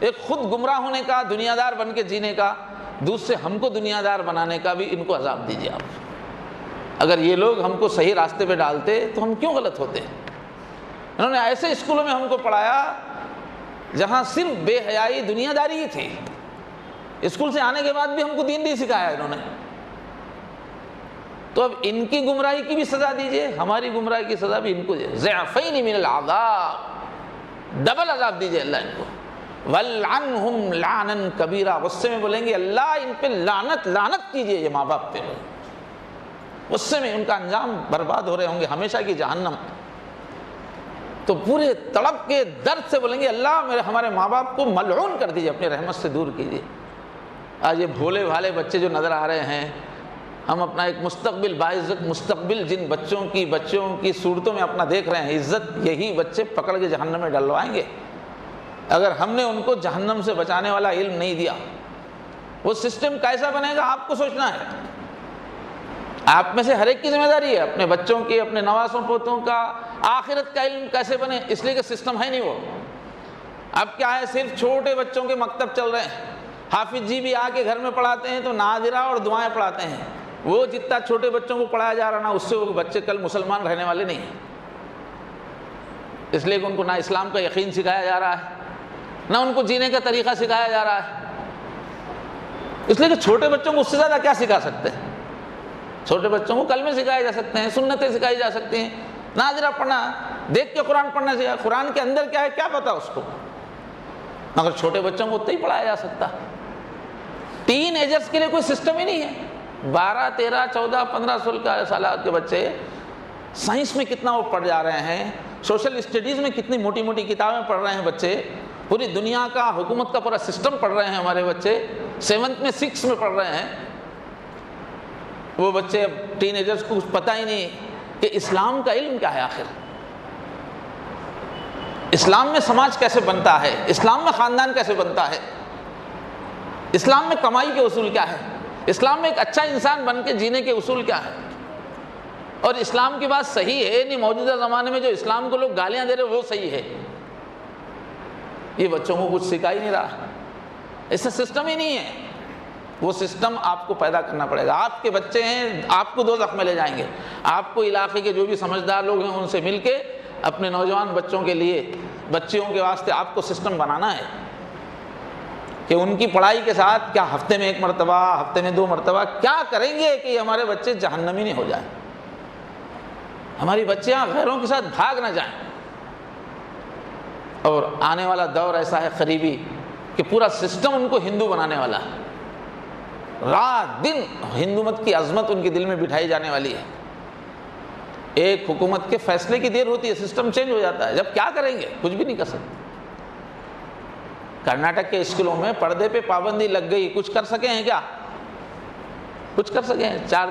ایک خود گمراہ ہونے کا، دنیا دار بن کے جینے کا، دوسرے ہم کو دنیا دار بنانے کا بھی ان کو عذاب دیجئے آپ۔ اگر یہ لوگ ہم کو صحیح راستے پہ ڈالتے تو ہم کیوں غلط ہوتے؟ انہوں نے ایسے اسکولوں میں ہم کو پڑھایا جہاں صرف بے حیائی دنیا داری ہی تھی، اسکول سے آنے کے بعد بھی ہم کو دین نہیں سکھایا انہوں نے۔ تو اب ان کی گمراہی کی بھی سزا دیجئے، ہماری گمراہی کی سزا بھی ان کو دیجئے، ضعفین من العذاب، ڈبل عذاب دیجئے اللہ ان کو۔ وَلْعَنْهُمْ لَعْنًا كَبِيرًا، غصے میں بولیں گے اللہ ان پہ لعنت کیجئے، یہ ماں باپ پہ، غصے میں ان کا انجام برباد ہو رہے ہوں گے، ہمیشہ کی جہنم۔ تو پورے تڑپ کے درد سے بولیں گے اللہ ہمارے ماں باپ کو ملعون کر دیجئے، اپنی رحمت سے دور کیجئے۔ آج یہ بھولے بھالے بچے جو نظر آ رہے ہیں، ہم اپنا ایک مستقبل باعزت مستقبل جن بچوں کی صورتوں میں اپنا دیکھ رہے ہیں عزت، یہی بچے پکڑ کے جہنم میں ڈلوائیں گے اگر ہم نے ان کو جہنم سے بچانے والا علم نہیں دیا۔ وہ سسٹم کیسا بنے گا آپ کو سوچنا ہے، آپ میں سے ہر ایک کی ذمہ داری ہے، اپنے بچوں کی، اپنے نواسوں پوتوں کا آخرت کا علم کیسے بنے، اس لیے کہ سسٹم ہے نہیں وہ۔ اب کیا ہے، صرف چھوٹے بچوں کے مکتب چل رہے ہیں، حافظ جی بھی آ کے گھر میں پڑھاتے ہیں تو ناظرہ اور دعائیں پڑھاتے ہیں، وہ جتنا چھوٹے بچوں کو پڑھایا جا رہا نا، اس سے وہ بچے کل مسلمان رہنے والے نہیں ہیں، اس لیے کہ ان کو نہ اسلام کا یقین سکھایا جا رہا ہے، نہ ان کو جینے کا طریقہ سکھایا جا رہا ہے، اس لیے کہ چھوٹے بچوں کو اس سے زیادہ کیا سکھا سکتے ہیں؟ چھوٹے بچوں کو کلمے سکھائے جا سکتے ہیں، سنتیں سکھائی جا سکتی ہیں، ناظرہ پڑھنا، دیکھ کے قرآن پڑھنا سکھایا، قرآن کے اندر کیا ہے کیا پتا اس کو، مگر چھوٹے بچوں کو اتنا ہی پڑھایا جا سکتا۔ ٹین ایجرز کے لیے کوئی سسٹم ہی نہیں ہے، 12 13 14 15 سال کے بچے سائنس میں کتنا وہ پڑھ جا رہے ہیں، سوشل اسٹڈیز میں کتنی موٹی موٹی کتابیں پڑھ رہے ہیں بچے، پوری دنیا کا حکومت کا پورا سسٹم پڑھ رہے ہیں ہمارے بچے، 7th میں 6 میں پڑھ رہے ہیں، وہ بچے اب ٹین ایجرز کو کچھ پتہ ہی نہیں کہ اسلام کا علم کیا ہے، آخر اسلام میں سماج کیسے بنتا ہے، اسلام میں خاندان کیسے بنتا ہے، اسلام میں کمائی کے اصول کیا ہے، اسلام میں ایک اچھا انسان بن کے جینے کے اصول کیا ہے، اور اسلام کی بات صحیح ہے نہیں، موجودہ زمانے میں جو اسلام کو لوگ گالیاں دے رہے وہ صحیح ہے، یہ بچوں کو کچھ سکھا ہی نہیں رہا، ایسا سسٹم ہی نہیں ہے، وہ سسٹم آپ کو پیدا کرنا پڑے گا۔ آپ کے بچے ہیں، آپ کو دوزخ میں لے جائیں گے، آپ کو علاقے کے جو بھی سمجھدار لوگ ہیں ان سے مل کے اپنے نوجوان بچوں کے لیے، بچیوں کے واسطے آپ کو سسٹم بنانا ہے کہ ان کی پڑھائی کے ساتھ کیا ہفتے میں 1 مرتبہ، ہفتے میں 2 مرتبہ کیا کریں گے کہ ہمارے بچے جہنمی نہیں ہو جائیں، ہماری بچیاں غیروں کے ساتھ بھاگ نہ جائیں۔ اور آنے والا دور ایسا ہے قریبی کہ پورا سسٹم ان کو ہندو بنانے والا ہے، رات دن ہندو مت کی عظمت ان کے دل میں بٹھائی جانے والی ہے، ایک حکومت کے فیصلے کی دیر ہوتی ہے، سسٹم چینج ہو جاتا ہے، جب کیا کریں گے کچھ بھی نہیں کر سکتے۔ کرناٹک کے اسکولوں میں پردے پہ پابندی لگ گئی، کچھ کر سکے ہیں کیا؟ کچھ کر سکے ہیں؟ 4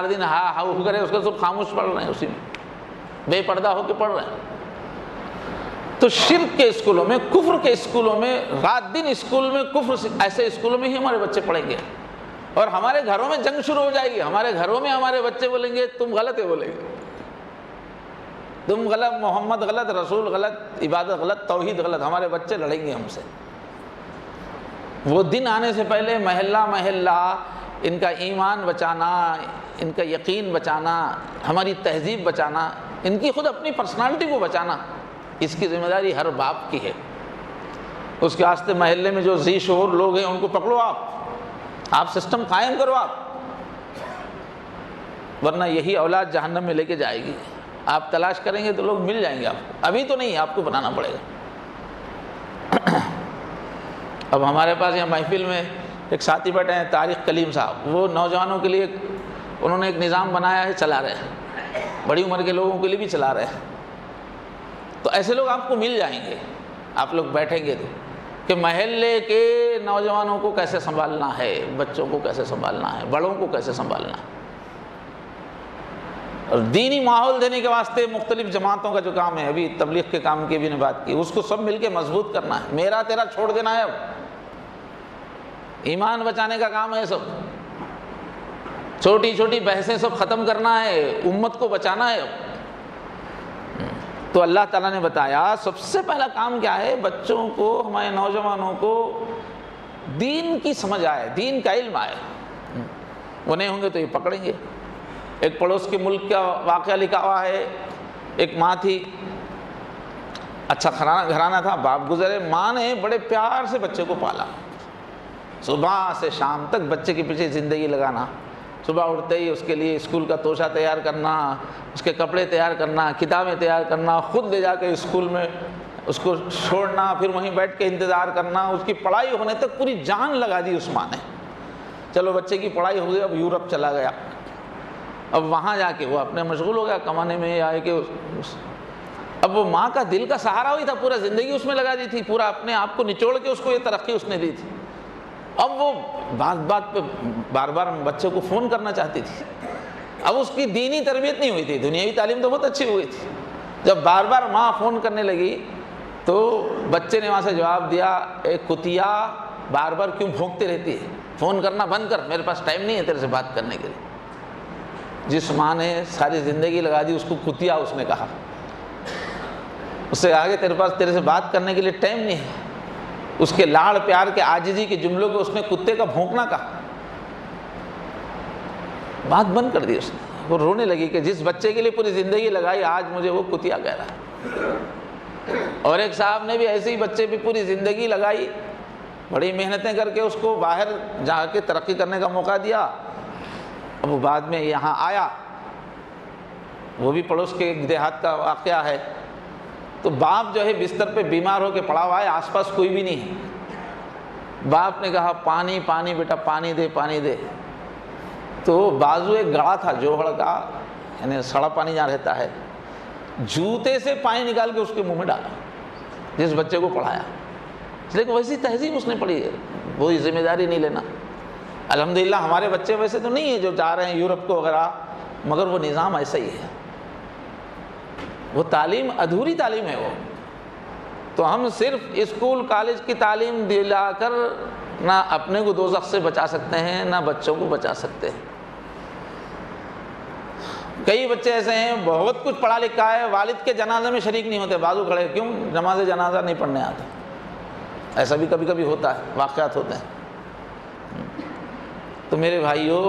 دن ہا کرے اس کو سب خاموش پڑھ رہے ہیں، اسی میں بے پردہ ہو کے پڑھ رہے ہیں۔ تو شرک کے اسکولوں میں، کفر کے اسکولوں میں، رات دن اسکول میں کفر، ایسے اسکولوں میں ہی ہمارے بچے پڑھیں گے، اور ہمارے گھروں میں جنگ شروع ہو جائے گی۔ ہمارے گھروں میں ہمارے بچے بولیں گے تم غلط ہے، بولیں گے تم غلط، محمد غلط، رسول غلط، عبادت غلط، توحید غلط، ہمارے بچے لڑیں گے ہم سے۔ وہ دن آنے سے پہلے محلہ محلہ ان کا ایمان بچانا، ان کا یقین بچانا، ہماری تہذیب بچانا، ان کی خود اپنی پرسنالٹی کو بچانا، اس کی ذمہ داری ہر باپ کی ہے۔ اس کے واسطے محلے میں جو ذی شعور لوگ ہیں ان کو پکڑو، آپ سسٹم قائم کرو آپ، ورنہ یہی اولاد جہنم میں لے کے جائے گی۔ آپ تلاش کریں گے تو لوگ مل جائیں گے آپ کو، ابھی تو نہیں، آپ کو بنانا پڑے گا۔ اب ہمارے پاس یہاں محفل میں ایک ساتھی بیٹھے ہیں طارق کلیم صاحب، وہ نوجوانوں کے لیے انہوں نے ایک نظام بنایا ہے، چلا رہے ہیں، بڑی عمر کے لوگوں کے لیے بھی چلا رہے ہیں۔ تو ایسے لوگ آپ کو مل جائیں گے، آپ لوگ بیٹھیں گے تو، کہ محلے کے نوجوانوں کو کیسے سنبھالنا ہے، بچوں کو کیسے سنبھالنا ہے، بڑوں کو کیسے سنبھالنا ہے۔ اور دینی ماحول دینے کے واسطے مختلف جماعتوں کا جو کام ہے، ابھی تبلیغ کے کام کی بھی نے بات کی، اس کو سب مل کے مضبوط کرنا ہے، میرا تیرا چھوڑ دینا ہے، اب ایمان بچانے کا کام ہے، سب چھوٹی چھوٹی بحثیں سب ختم کرنا ہے، امت کو بچانا ہے۔ اب تو اللہ تعالیٰ نے بتایا سب سے پہلا کام کیا ہے، بچوں کو، ہمارے نوجوانوں کو دین کی سمجھ آئے، دین کا علم آئے۔ وہ نہیں ہوں گے تو یہ پکڑیں گے۔ ایک پڑوس کے ملک کا واقعہ لکھا ہوا ہے، ایک ماں تھی، اچھا گھرانہ تھا، باپ گزرے، ماں نے بڑے پیار سے بچے کو پالا، صبح سے شام تک بچے کے پیچھے زندگی لگانا، صبح اٹھتے ہی اس کے لیے اسکول کا توشہ تیار کرنا، اس کے کپڑے تیار کرنا، کتابیں تیار کرنا، خود لے جا کے اسکول میں اس کو چھوڑنا، پھر وہیں بیٹھ کے انتظار کرنا، اس کی پڑھائی ہونے تک پوری جان لگا دی اس ماں نے۔ چلو بچے کی پڑھائی ہو گئی، اب یورپ چلا گیا، اب وہاں جا کے وہ اپنے مشغول ہو گیا کمانے میں، آئے کہ اب وہ ماں کا دل کا سہارا ہوئی تھا، پورا زندگی اس میں لگا دی تھی، پورا اپنے آپ کو نچوڑ کے اس کو یہ ترقی اس نے دی تھی۔ اب وہ بات پہ بار بار بچے کو فون کرنا چاہتی تھی، اب اس کی دینی تربیت نہیں ہوئی تھی، دنیاوی تعلیم تو بہت اچھی ہوئی تھی۔ جب بار بار ماں فون کرنے لگی تو بچے نے وہاں سے جواب دیا، ایک کتیا بار بار کیوں بھونکتے رہتی ہے، فون کرنا بند کر، میرے پاس ٹائم نہیں ہے تیرے سے بات کرنے کے لیے۔ جس ماں نے ساری زندگی لگا دی اس کو کتیا اس نے کہا، اس سے آگے تیرے سے بات کرنے کے لیے ٹائم نہیں ہے۔ اس کے لاڑ پیار کے عاجزی کے جملوں کو اس نے کتے کا بھونکنا کہا، بات بند کر دی اس نے۔ وہ رونے لگی کہ جس بچے کے لیے پوری زندگی لگائی آج مجھے وہ کتیا کہہ رہا ہے۔ اور ایک صاحب نے بھی ایسے ہی بچے پہ پوری زندگی لگائی، بڑی محنتیں کر کے اس کو باہر جا کے ترقی کرنے کا موقع دیا۔ اب وہ بعد میں یہاں آیا، وہ بھی پڑوس کے ایک دیہات کا واقعہ ہے، تو باپ جو ہے بستر پہ بیمار ہو کے پڑا ہوا ہے، آس پاس کوئی بھی نہیں ہے۔ باپ نے کہا پانی پانی بیٹا، پانی دے پانی دے۔ تو بازو ایک گڑھا تھا جوہڑ کا، یعنی سڑا پانی جہاں رہتا ہے، جوتے سے پانی نکال کے اس کے منہ میں ڈالا جس بچے کو پڑھایا۔ لیکن ویسی تہذیب اس نے پڑھی ہے، وہی ذمہ داری نہیں لینا۔ الحمدللہ ہمارے بچے ویسے تو نہیں ہیں جو جا رہے ہیں یورپ کو وغیرہ، مگر وہ نظام ایسا ہی ہے، وہ تعلیم ادھوری تعلیم ہے وہ۔ تو ہم صرف اسکول کالج کی تعلیم دلا کر نہ اپنے کو دوزخ سے بچا سکتے ہیں، نہ بچوں کو بچا سکتے ہیں۔ کئی بچے ایسے ہیں بہت کچھ پڑھا لکھا ہے، والد کے جنازے میں شریک نہیں ہوتے، بازو کھڑے، کیوں؟ نماز جنازہ نہیں پڑھنے آتا۔ ایسا بھی کبھی کبھی ہوتا ہے، واقعات ہوتے ہیں۔ تو میرے بھائیوں،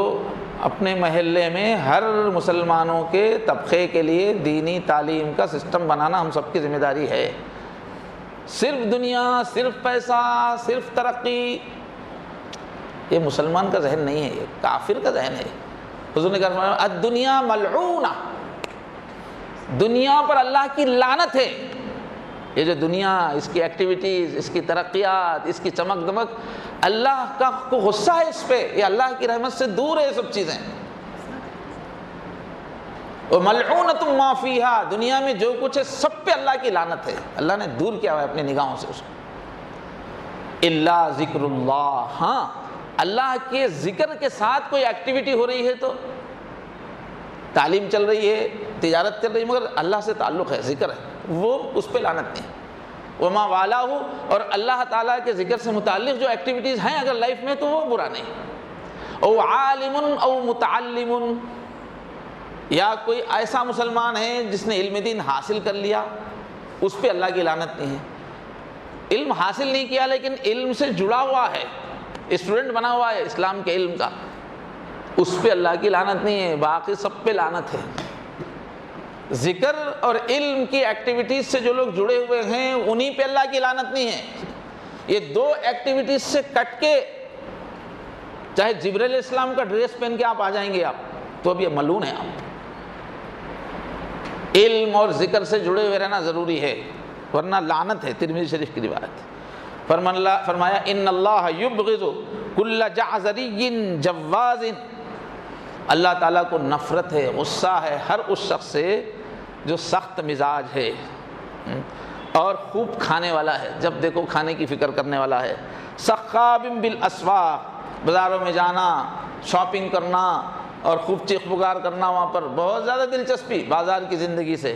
اپنے محلے میں ہر مسلمانوں کے طبقے کے لیے دینی تعلیم کا سسٹم بنانا ہم سب کی ذمہ داری ہے۔ صرف دنیا، صرف پیسہ، صرف ترقی، یہ مسلمان کا ذہن نہیں ہے، یہ کافر کا ذہن ہے۔ حضور نے کہا الدنیا ملعونہ، دنیا پر اللہ کی لعنت ہے۔ یہ جو دنیا، اس کی ایکٹیویٹیز، اس کی ترقیات، اس کی چمک دمک، اللہ کا کو غصہ ہے اس پہ، یہ اللہ کی رحمت سے دور ہے یہ سب چیزیں۔ وَمَلْعُونَةٌ مَا فِيهَا، دنیا میں جو کچھ ہے سب پہ اللہ کی لعنت ہے، اللہ نے دور کیا ہوا ہے اپنی نگاہوں سے اس کو۔ الا ذکر اللہ، ہاں اللہ کے ذکر کے ساتھ کوئی ایکٹیویٹی ہو رہی ہے تو، تعلیم چل رہی ہے، تجارت چل رہی ہے، مگر اللہ سے تعلق ہے، ذکر ہے، وہ اس پہ لعنت نہیں۔ وما والا ہو، اور اللہ تعالیٰ کے ذکر سے متعلق جو ایکٹیویٹیز ہیں اگر لائف میں تو وہ برا نہیں۔ او عالم او متعلم، یا کوئی ایسا مسلمان ہے جس نے علم دین حاصل کر لیا، اس پہ اللہ کی لعنت نہیں ہے۔ علم حاصل نہیں کیا لیکن علم سے جڑا ہوا ہے، اسٹوڈنٹ بنا ہوا ہے اسلام کے علم کا، اس پہ اللہ کی لعنت نہیں ہے، باقی سب پہ لعنت ہے۔ ذکر اور علم کی ایکٹیویٹیز سے جو لوگ جڑے ہوئے ہیں انہی پہ اللہ کی لعنت نہیں ہے۔ یہ دو ایکٹیویٹیز سے کٹ کے، چاہے جبرائیل علیہ السلام کا ڈریس پہن کے آپ آ جائیں گے آپ تو اب یہ ملعون ہے۔ آپ علم اور ذکر سے جڑے ہوئے رہنا ضروری ہے، ورنہ لعنت ہے۔ ترمذی شریف کی روایت، فرمایا ان اللہ یبغض کل جعزری جواز، اللہ تعالیٰ کو نفرت ہے، غصہ ہے ہر اس شخص سے جو سخت مزاج ہے اور خوب کھانے والا ہے، جب دیکھو کھانے کی فکر کرنے والا ہے۔ سخاب بالاسواق، بازاروں میں جانا، شاپنگ کرنا اور خوب چیخ پکار کرنا، وہاں پر بہت زیادہ دلچسپی بازار کی زندگی سے۔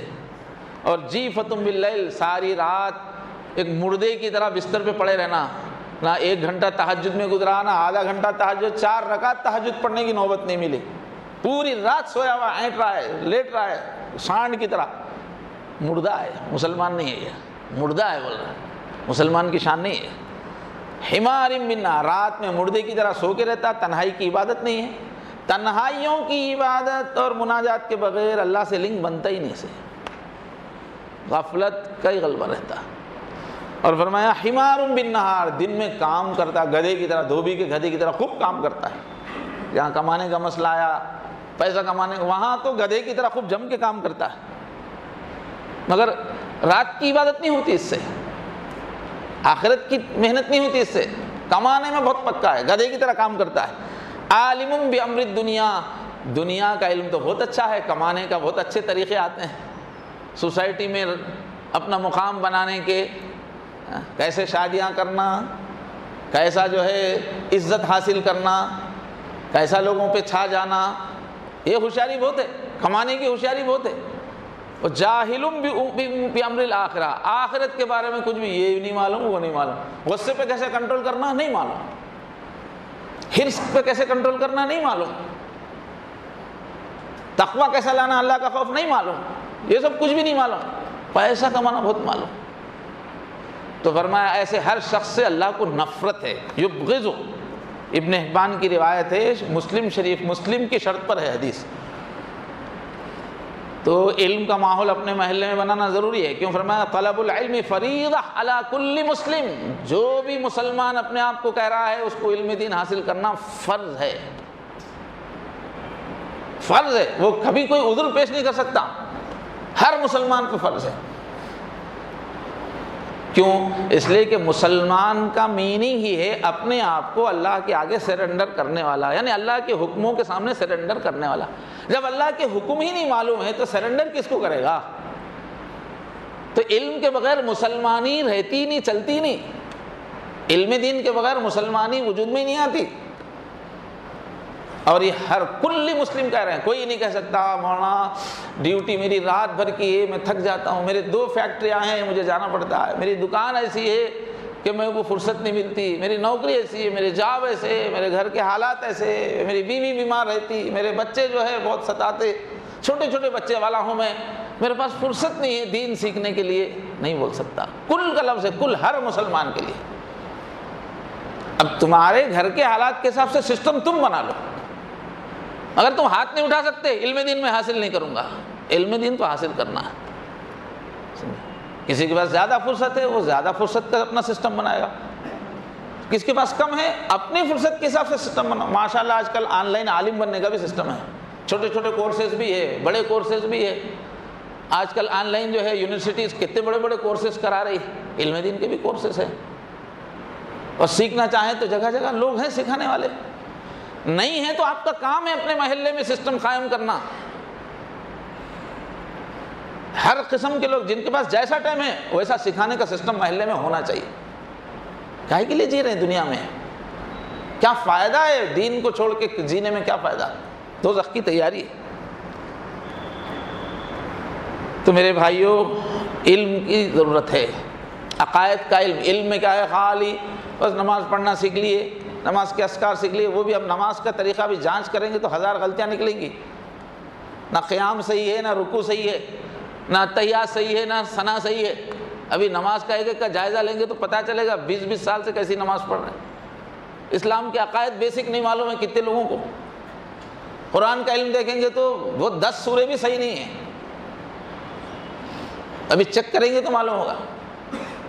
اور جیفتم باللیل، ساری رات ایک مردے کی طرح بستر پہ پڑے رہنا، نہ 1 گھنٹہ تہجد میں گزرا، نہ آدھا گھنٹہ تہجد، 4 رکعت تہجد پڑھنے کی نوبت نہیں ملی، پوری رات سویا ہوا، اینٹ رہا ہے، لیٹ رہا ہے سانڈ کی طرح، مردہ ہے، مسلمان نہیں ہے، یہ مردہ ہے بول رہا ہے، مسلمان کی شان نہیں ہے۔ حمار من نار، رات میں مردے کی طرح سو کے رہتا، تنہائی کی عبادت نہیں ہے، تنہائیوں کی عبادت اور مناجات کے بغیر اللہ سے لنک بنتا ہی نہیں سے، غفلت کا ہی غلبہ رہتا۔ اور فرمایا حمار بالنہار، دن میں کام کرتا، گدھے کی طرح، دھوبی کے گدھے کی طرح خوب کام کرتا ہے، جہاں کمانے کا مسئلہ آیا، پیسہ کمانے، وہاں تو گدھے کی طرح خوب جم کے کام کرتا ہے، مگر رات کی عبادت نہیں ہوتی اس سے، آخرت کی محنت نہیں ہوتی اس سے، کمانے میں بہت پکا ہے، گدھے کی طرح کام کرتا ہے۔ عالم بامر الدنیا، دنیا کا علم تو بہت اچھا ہے، کمانے کا بہت اچھے طریقے آتے ہیں، سوسائٹی میں اپنا مقام بنانے کے، کیسے شادیاں کرنا، کیسا جو ہے عزت حاصل کرنا، کیسا لوگوں پہ چھا جانا، یہ ہوشیاری بہت ہے، کمانے کی ہوشیاری بہت ہے۔ اور جاہل بامر الاخرہ، آخرت کے بارے میں کچھ بھی، یہ نہیں معلوم، وہ نہیں معلوم، غصے پہ کیسے کنٹرول کرنا نہیں معلوم، حرص پہ کیسے کنٹرول کرنا نہیں معلوم، تقویٰ کیسا لانا، اللہ کا خوف نہیں معلوم، یہ سب کچھ بھی نہیں معلوم، پیسہ کمانا بہت معلوم۔ تو فرمایا ایسے ہر شخص سے اللہ کو نفرت ہے۔ یبغض، ابن حبان کی روایت ہے، مسلم شریف، مسلم کی شرط پر ہے حدیث۔ تو علم کا ماحول اپنے محلے میں بنانا ضروری ہے، کیوں فرمایا طلب العلم فریضہ علی کل مسلم، جو بھی مسلمان اپنے آپ کو کہہ رہا ہے اس کو علم دین حاصل کرنا فرض ہے، فرض ہے، وہ کبھی کوئی عذر پیش نہیں کر سکتا، ہر مسلمان کو فرض ہے۔ کیوں؟ اس لیے کہ مسلمان کا میننگ ہی ہے اپنے آپ کو اللہ کے آگے سرنڈر کرنے والا، یعنی اللہ کے حکموں کے سامنے سرنڈر کرنے والا۔ جب اللہ کے حکم ہی نہیں معلوم ہے تو سرنڈر کس کو کرے گا؟ تو علم کے بغیر مسلمانی رہتی نہیں، چلتی نہیں، علم دین کے بغیر مسلمانی وجود میں نہیں آتی۔ اور یہ ہر کل مسلم کہہ رہے ہیں، کوئی نہیں کہہ سکتا مولانا ڈیوٹی میری رات بھر کی ہے، میں تھک جاتا ہوں، میرے 2 فیکٹریاں ہیں، مجھے جانا پڑتا ہے، میری دکان ایسی ہے کہ میں کو فرصت نہیں ملتی، میری نوکری ایسی ہے، میرے جاب ایسے ہے، میرے گھر کے حالات ایسے، میری بیوی بیمار رہتی، میرے بچے جو ہے بہت ستاتے، چھوٹے چھوٹے بچے والا ہوں میں، میرے پاس فرصت نہیں ہے دین سیکھنے کے لیے، نہیں بول سکتا۔ کل کا لفظ ہے، کل، ہر مسلمان کے لیے۔ اب تمہارے گھر کے حالات کے حساب سے سسٹم تم بنا لو، اگر تم ہاتھ نہیں اٹھا سکتے علم دین میں حاصل نہیں کروں گا، علم دین تو حاصل کرنا ہے۔ کسی کے پاس زیادہ فرصت ہے وہ زیادہ فرصت کا اپنا سسٹم بنائے گا، کس کے پاس کم ہے اپنی فرصت کے حساب سے سسٹم بنا۔ ماشاءاللہ آج کل آن لائن عالم بننے کا بھی سسٹم ہے، چھوٹے چھوٹے کورسز بھی ہے، بڑے کورسز بھی ہے۔ آج کل آن لائن جو ہے یونیورسٹیز کتنے بڑے بڑے کورسز کرا رہی، علم دین کے بھی کورسز ہیں، اور سیکھنا چاہیں تو جگہ جگہ لوگ ہیں سکھانے والے، نہیں ہے تو آپ کا کام ہے اپنے محلے میں سسٹم قائم کرنا۔ ہر قسم کے لوگ جن کے پاس جیسا ٹائم ہے ویسا سکھانے کا سسٹم محلے میں ہونا چاہیے۔ کاہے کے لیے جی رہے ہیں دنیا میں؟ کیا فائدہ ہے دین کو چھوڑ کے جینے میں؟ کیا فائدہ؟ دوزخ کی تیاری ہے۔ تو میرے بھائیوں، علم کی ضرورت ہے، عقائد کا علم۔ علم میں کیا ہے؟ خالی بس نماز پڑھنا سیکھ لیے، نماز کے اذکار سیکھ لیے، وہ بھی اب نماز کا طریقہ بھی جانچ کریں گے تو 1000 غلطیاں نکلیں گی۔ نہ قیام صحیح ہے، نہ رکوع صحیح ہے، نہ تحیات صحیح ہے، نہ ثنا صحیح ہے۔ ابھی نماز کا ایک ایک کا جائزہ لیں گے تو پتہ چلے گا 20 سال سے کیسی نماز پڑھ رہے ہیں۔ اسلام کے عقائد بیسک نہیں معلوم ہے کتنے لوگوں کو۔ قرآن کا علم دیکھیں گے تو وہ 10 سورے بھی صحیح نہیں ہیں، ابھی چیک کریں گے تو معلوم ہوگا۔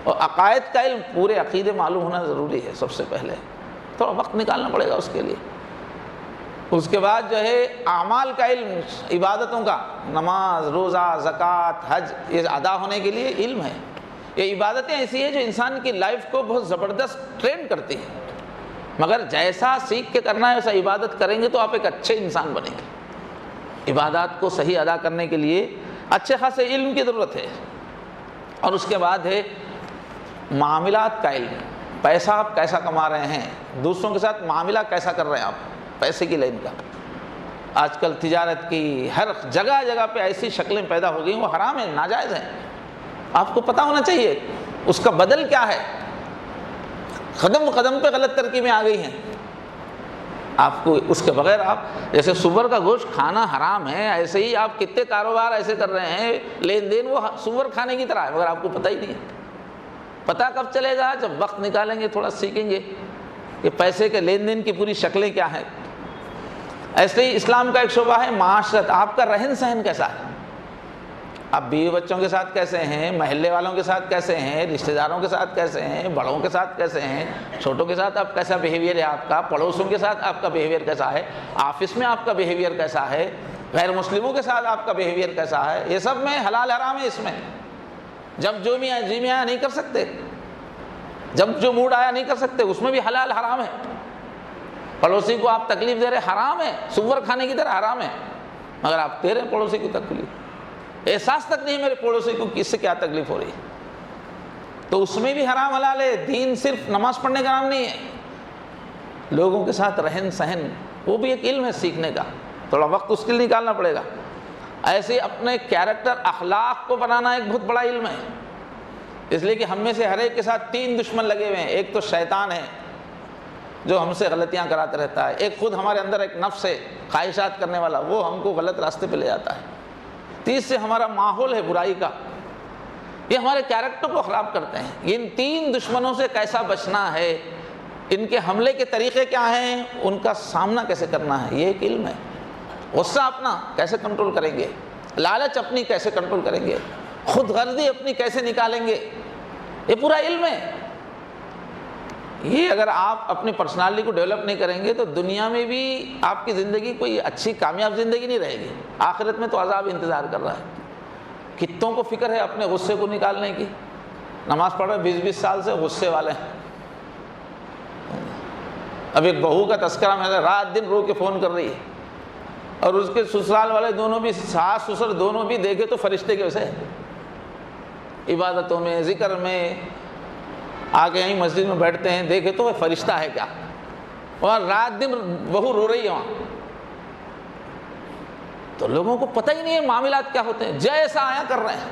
اور عقائد کا علم، پورے عقیدے معلوم ہونا ضروری ہے سب سے پہلے، تھوڑا وقت نکالنا پڑے گا اس کے لیے۔ اس کے بعد جو ہے اعمال کا علم، عبادتوں کا، نماز، روزہ، زکوٰۃ، حج، یہ ادا ہونے کے لیے علم ہے۔ یہ عبادتیں ایسی ہیں جو انسان کی لائف کو بہت زبردست ٹرین کرتی ہیں، مگر جیسا سیکھ کے کرنا ہے ویسا عبادت کریں گے تو آپ ایک اچھے انسان بنیں گے۔ عبادات کو صحیح ادا کرنے کے لیے اچھے خاصے علم کی ضرورت ہے۔ اور اس کے بعد ہے معاملات کا علم، پیسہ آپ کیسا کما رہے ہیں، دوسروں کے ساتھ معاملہ کیسا کر رہے ہیں آپ، پیسے کی لائن کا۔ آج کل تجارت کی ہر جگہ جگہ پہ ایسی شکلیں پیدا ہو گئی ہیں، وہ حرام ہیں، ناجائز ہیں۔ آپ کو پتہ ہونا چاہیے اس کا بدل کیا ہے۔ قدم قدم پہ غلط ترکیبیں آ گئی ہیں، آپ کو اس کے بغیر، آپ جیسے سور کا گوشت کھانا حرام ہے، ایسے ہی آپ کتنے کاروبار ایسے کر رہے ہیں، لین دین وہ سور کھانے کی طرح ہے، مگر آپ کو پتہ ہی نہیں ہے۔ پتہ کب چلے گا؟ جب وقت نکالیں گے، تھوڑا سیکھیں گے کہ پیسے کے لین دین کی پوری شکلیں کیا ہیں۔ ایسے ہی اسلام کا ایک شعبہ ہے معاشرت، آپ کا رہن سہن کیسا ہے، آپ بیوی بچوں کے ساتھ کیسے ہیں، محلے والوں کے ساتھ کیسے ہیں، رشتہ داروں کے ساتھ کیسے ہیں، بڑوں کے ساتھ کیسے ہیں، چھوٹوں کے ساتھ آپ کیسا بیہیویئر ہے آپ کا، پڑوسوں کے ساتھ آپ کا بیہیویئر کیسا ہے، آفس میں آپ کا بیہیویئر کیسا ہے، غیر مسلموں کے ساتھ آپ کا بیہیویئر کیسا ہے۔ یہ سب میں حلال حرام ہے۔ اس میں جب جو میاں جی میاں نہیں کر سکتے، جب جو موڈ آیا نہیں کر سکتے، اس میں بھی حلال حرام ہے۔ پڑوسی کو آپ تکلیف دے رہے، حرام ہے، سور کھانے کی طرح حرام ہے، مگر آپ دے رہے ہیں پڑوسی کو تکلیف، احساس تک نہیں میرے پڑوسی کو کس سے کیا تکلیف ہو رہی ہے، تو اس میں بھی حرام حلال ہے۔ دین صرف نماز پڑھنے کا نام نہیں ہے، لوگوں کے ساتھ رہن سہن وہ بھی ایک علم ہے سیکھنے کا، تھوڑا وقت اس کے لیے نکالنا پڑے گا۔ ایسے ہی اپنے کیریکٹر اخلاق کو بنانا ایک بہت بڑا علم ہے، اس لیے کہ ہم میں سے ہر ایک کے ساتھ 3 دشمن لگے ہوئے ہیں۔ ایک تو شیطان ہے جو ہم سے غلطیاں کراتا رہتا ہے، ایک خود ہمارے اندر ایک نفس ہے خواہشات کرنے والا، وہ ہم کو غلط راستے پہ لے جاتا ہے، تیسرے ہمارا ماحول ہے برائی کا، یہ ہمارے کیریکٹر کو خراب کرتے ہیں۔ ان 3 دشمنوں سے کیسا بچنا ہے، ان کے حملے کے طریقے کیا ہیں، ان کا سامنا کیسے کرنا ہے، یہ ایک علم ہے۔ غصہ اپنا کیسے کنٹرول کریں گے، لالچ اپنی کیسے کنٹرول کریں گے، خود غرضی اپنی کیسے نکالیں گے، یہ پورا علم ہے۔ یہ اگر آپ اپنی پرسنالٹی کو ڈیولپ نہیں کریں گے تو دنیا میں بھی آپ کی زندگی کوئی اچھی کامیاب زندگی نہیں رہے گی، آخرت میں تو عذاب انتظار کر رہا ہے۔ کتوں کو فکر ہے اپنے غصے کو نکالنے کی، نماز پڑھ رہے 20 سال سے غصے والے ہیں۔ اب ایک بہو کا تذکرہ میں رات دن رو کے فون کر رہی ہے، اور اس کے سسرال والے دونوں بھی، ساس سسر دونوں بھی دیکھے تو فرشتے کے ویسے، عبادتوں میں ذکر میں آ کے یہیں مسجد میں بیٹھتے ہیں، دیکھے تو وہ فرشتہ ہے کیا، اور رات دن بہو رو رہی ہے وہاں۔ تو لوگوں کو پتہ ہی نہیں ہے معاملات کیا ہوتے ہیں، جیسا آیا کر رہے ہیں،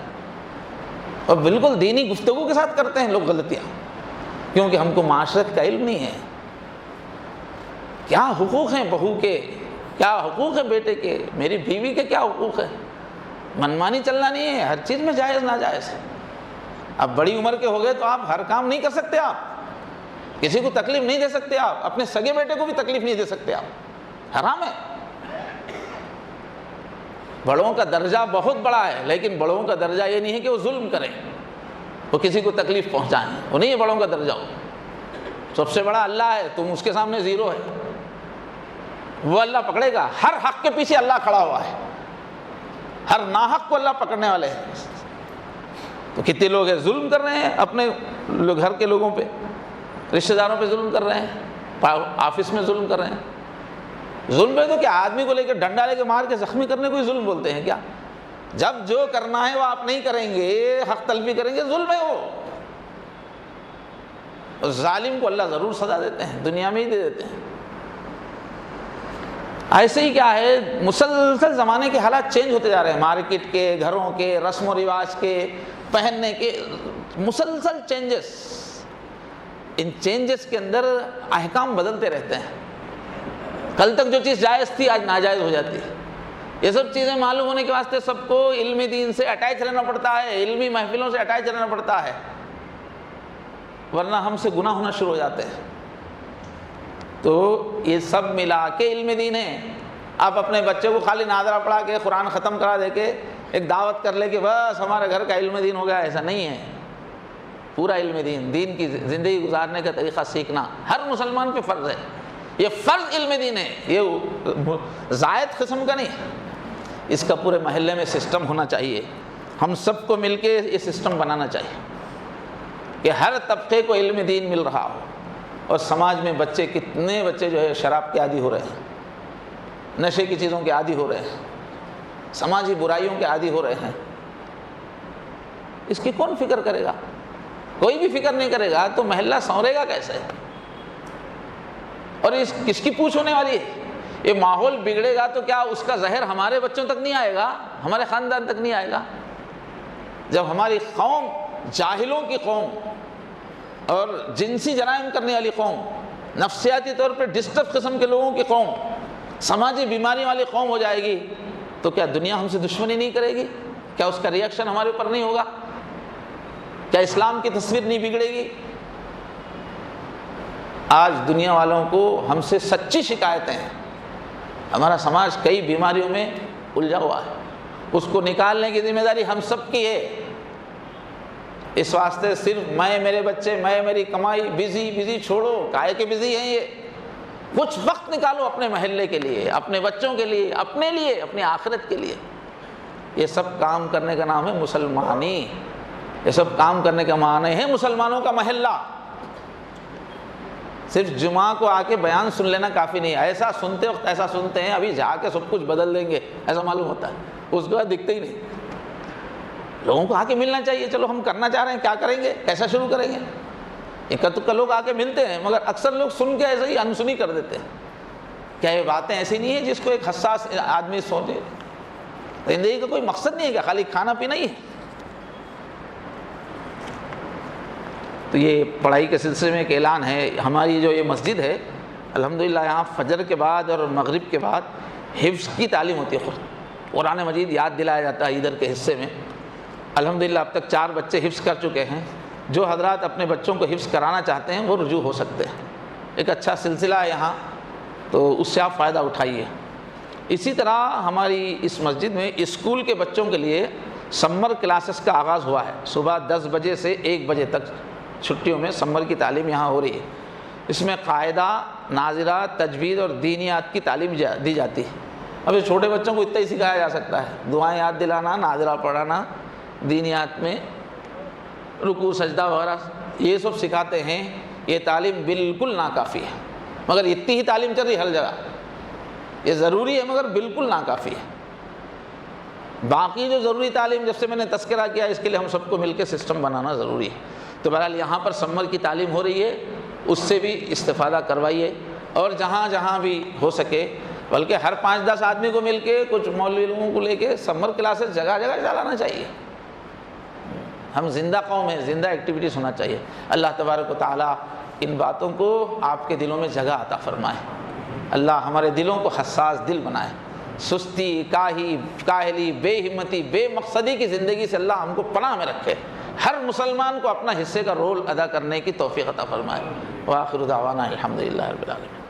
اور بالکل دینی گفتگو کے ساتھ کرتے ہیں لوگ غلطیاں، کیونکہ ہم کو معاشرت کا علم نہیں ہے، کیا حقوق ہیں بہو کے، کیا حقوق ہے بیٹے کے، میری بیوی کے کیا حقوق ہے۔ منمانی چلنا نہیں ہے، ہر چیز میں جائز ناجائز ہے۔ اب بڑی عمر کے ہو گئے تو آپ ہر کام نہیں کر سکتے، آپ کسی کو تکلیف نہیں دے سکتے، آپ اپنے سگے بیٹے کو بھی تکلیف نہیں دے سکتے، آپ حرام ہے۔ بڑوں کا درجہ بہت بڑا ہے، لیکن بڑوں کا درجہ یہ نہیں ہے کہ وہ ظلم کریں، وہ کسی کو تکلیف پہنچائیں، وہ نہیں ہے بڑوں کا درجہ۔ سب سے بڑا اللہ ہے، تم اس کے سامنے زیرو ہے، وہ اللہ پکڑے گا۔ ہر حق کے پیچھے اللہ کھڑا ہوا ہے، ہر ناحق کو اللہ پکڑنے والے ہیں۔ تو کتنے لوگ ہیں ظلم کر رہے ہیں اپنے گھر کے لوگوں پہ، رشتہ داروں پہ ظلم کر رہے ہیں، آفس میں ظلم کر رہے ہیں۔ ظلم ہے تو کیا آدمی کو لے کے ڈنڈا لے کے مار کے زخمی کرنے کو ہی ظلم بولتے ہیں کیا؟ جب جو کرنا ہے وہ آپ نہیں کریں گے، حق تلفی کریں گے، ظلم ہے وہ۔ اور ظالم کو اللہ ضرور سزا دیتے ہیں، دنیا میں ہی دے دیتے ہیں۔ ایسے ہی کیا ہے، مسلسل زمانے کے حالات چینج ہوتے جا رہے ہیں، مارکیٹ کے، گھروں کے، رسم و رواج کے، پہننے کے، مسلسل چینجز۔ ان چینجز کے اندر احکام بدلتے رہتے ہیں۔ کل تک جو چیز جائز تھی آج ناجائز ہو جاتی ہے۔ یہ سب چیزیں معلوم ہونے کے واسطے سب کو علم دین سے اٹیچ رہنا پڑتا ہے، علمی محفلوں سے اٹیچ رہنا پڑتا ہے، ورنہ ہم سے گناہ ہونا شروع ہو جاتے ہیں۔ تو یہ سب ملا کے علم دین ہے۔ آپ اپنے بچے کو خالی ناظرہ پڑھا کے قرآن ختم کرا دے کے ایک دعوت کر لے کہ بس ہمارے گھر کا علم دین ہو گیا، ایسا نہیں ہے۔ پورا علم دین، دین کی زندگی گزارنے کا طریقہ سیکھنا ہر مسلمان پہ فرض ہے۔ یہ فرض علم دین ہے، یہ زائد قسم کا نہیں۔ اس کا پورے محلے میں سسٹم ہونا چاہیے، ہم سب کو مل کے یہ سسٹم بنانا چاہیے کہ ہر طبقے کو علم دین مل رہا ہو۔ اور سماج میں کتنے بچے جو ہے شراب کے عادی ہو رہے ہیں، نشے کی چیزوں کے عادی ہو رہے ہیں، سماجی برائیوں کے عادی ہو رہے ہیں۔ اس کی کون فکر کرے گا؟ کوئی بھی فکر نہیں کرے گا تو محلہ سنورے گا کیسے؟ اور اس کس کی پوچھ ہونے والی ہے؟ یہ ماحول بگڑے گا تو کیا اس کا زہر ہمارے بچوں تک نہیں آئے گا، ہمارے خاندان تک نہیں آئے گا؟ جب ہماری قوم جاہلوں کی قوم اور جنسی جرائم کرنے والی قوم، نفسیاتی طور پہ ڈسٹرب قسم کے لوگوں کی قوم، سماجی بیماریوں والی قوم ہو جائے گی تو کیا دنیا ہم سے دشمنی نہیں کرے گی؟ کیا اس کا ریئیکشن ہمارے اوپر نہیں ہوگا؟ کیا اسلام کی تصویر نہیں بگڑے گی؟ آج دنیا والوں کو ہم سے سچی شکایتیں ہیں، ہمارا سماج کئی بیماریوں میں الجھا ہوا ہے، اس کو نکالنے کی ذمہ داری ہم سب کی ہے۔ اس واسطے صرف میں، میرے بچے، میں، میری کمائی، بزی چھوڑو، کائے کے بزی ہیں یہ؟ کچھ وقت نکالو اپنے محلے کے لیے، اپنے بچوں کے لیے، اپنے لیے، اپنی آخرت کے لیے۔ یہ سب کام کرنے کا نام ہے مسلمانی، یہ سب کام کرنے کا معنی ہے مسلمانوں کا محلہ۔ صرف جمعہ کو آ کے بیان سن لینا کافی نہیں، ایسا سنتے وقت ایسا سنتے ہیں ابھی جا کے سب کچھ بدل دیں گے ایسا معلوم ہوتا ہے، اس کے بعد دکھتے ہی نہیں۔ لوگوں کو آ کے ملنا چاہیے، چلو ہم کرنا چاہ رہے ہیں، کیا کریں گے، کیسا شروع کریں گے؟ ایک لوگ آ کے ملتے ہیں مگر اکثر لوگ سن کے ایسے ہی انسنی کر دیتے ہیں۔ کیا یہ باتیں ایسی نہیں ہیں جس کو ایک حساس آدمی سوچے؟ زندگی کا کوئی مقصد نہیں ہے کہ خالی کھانا پینا ہی ہے؟ تو یہ پڑھائی کے سلسلے میں ایک اعلان ہے۔ ہماری جو یہ مسجد ہے الحمدللہ یہاں فجر کے بعد اور مغرب کے بعد حفظ کی تعلیم ہوتی ہے، قرآن مجید یاد دلایا جاتا ہے ادھر کے حصے میں۔ الحمدللہ اب تک 4 بچے حفظ کر چکے ہیں۔ جو حضرات اپنے بچوں کو حفظ کرانا چاہتے ہیں وہ رجوع ہو سکتے ہیں، ایک اچھا سلسلہ ہے یہاں، تو اس سے آپ فائدہ اٹھائیے۔ اسی طرح ہماری اس مسجد میں اسکول کے بچوں کے لیے سمر کلاسز کا آغاز ہوا ہے، صبح 10 بجے سے 1 بجے تک چھٹیوں میں سمر کی تعلیم یہاں ہو رہی ہے۔ اس میں قاعدہ، ناظرہ، تجوید اور دینیات کی تعلیم دی جاتی ہے۔ اب یہ چھوٹے بچوں کو اتنا ہی سکھایا جا سکتا ہے، دعائیں یاد دلانا، ناظرہ پڑھانا، دینیات میں رکوع سجدہ وغیرہ یہ سب سکھاتے ہیں۔ یہ تعلیم بالکل ناکافی ہے، مگر اتنی ہی تعلیم چل رہی ہے ہر جگہ، یہ ضروری ہے مگر بالکل ناکافی ہے۔ باقی جو ضروری تعلیم جب سے میں نے تذکرہ کیا اس کے لیے ہم سب کو مل کے سسٹم بنانا ضروری ہے۔ تو بہرحال یہاں پر سمر کی تعلیم ہو رہی ہے، اس سے بھی استفادہ کروائیے، اور جہاں جہاں بھی ہو سکے، بلکہ ہر 5-10 آدمی کو مل کے، کچھ مولوی لوگوں کو لے کے سمر کلاسز جگہ جگہ چلانا چاہیے۔ ہم زندہ قوم ہیں، زندہ ایکٹیویٹیز ہونا چاہیے۔ اللہ تبارک و تعالیٰ ان باتوں کو آپ کے دلوں میں جگہ عطا فرمائے۔ اللہ ہمارے دلوں کو حساس دل بنائے، سستی، کاہلی، بے ہمتی، بے مقصدی کی زندگی سے اللہ ہم کو پناہ میں رکھے، ہر مسلمان کو اپنا حصے کا رول ادا کرنے کی توفیق عطا فرمائے۔ وآخر دعوانا الحمدللہ رب العالمین۔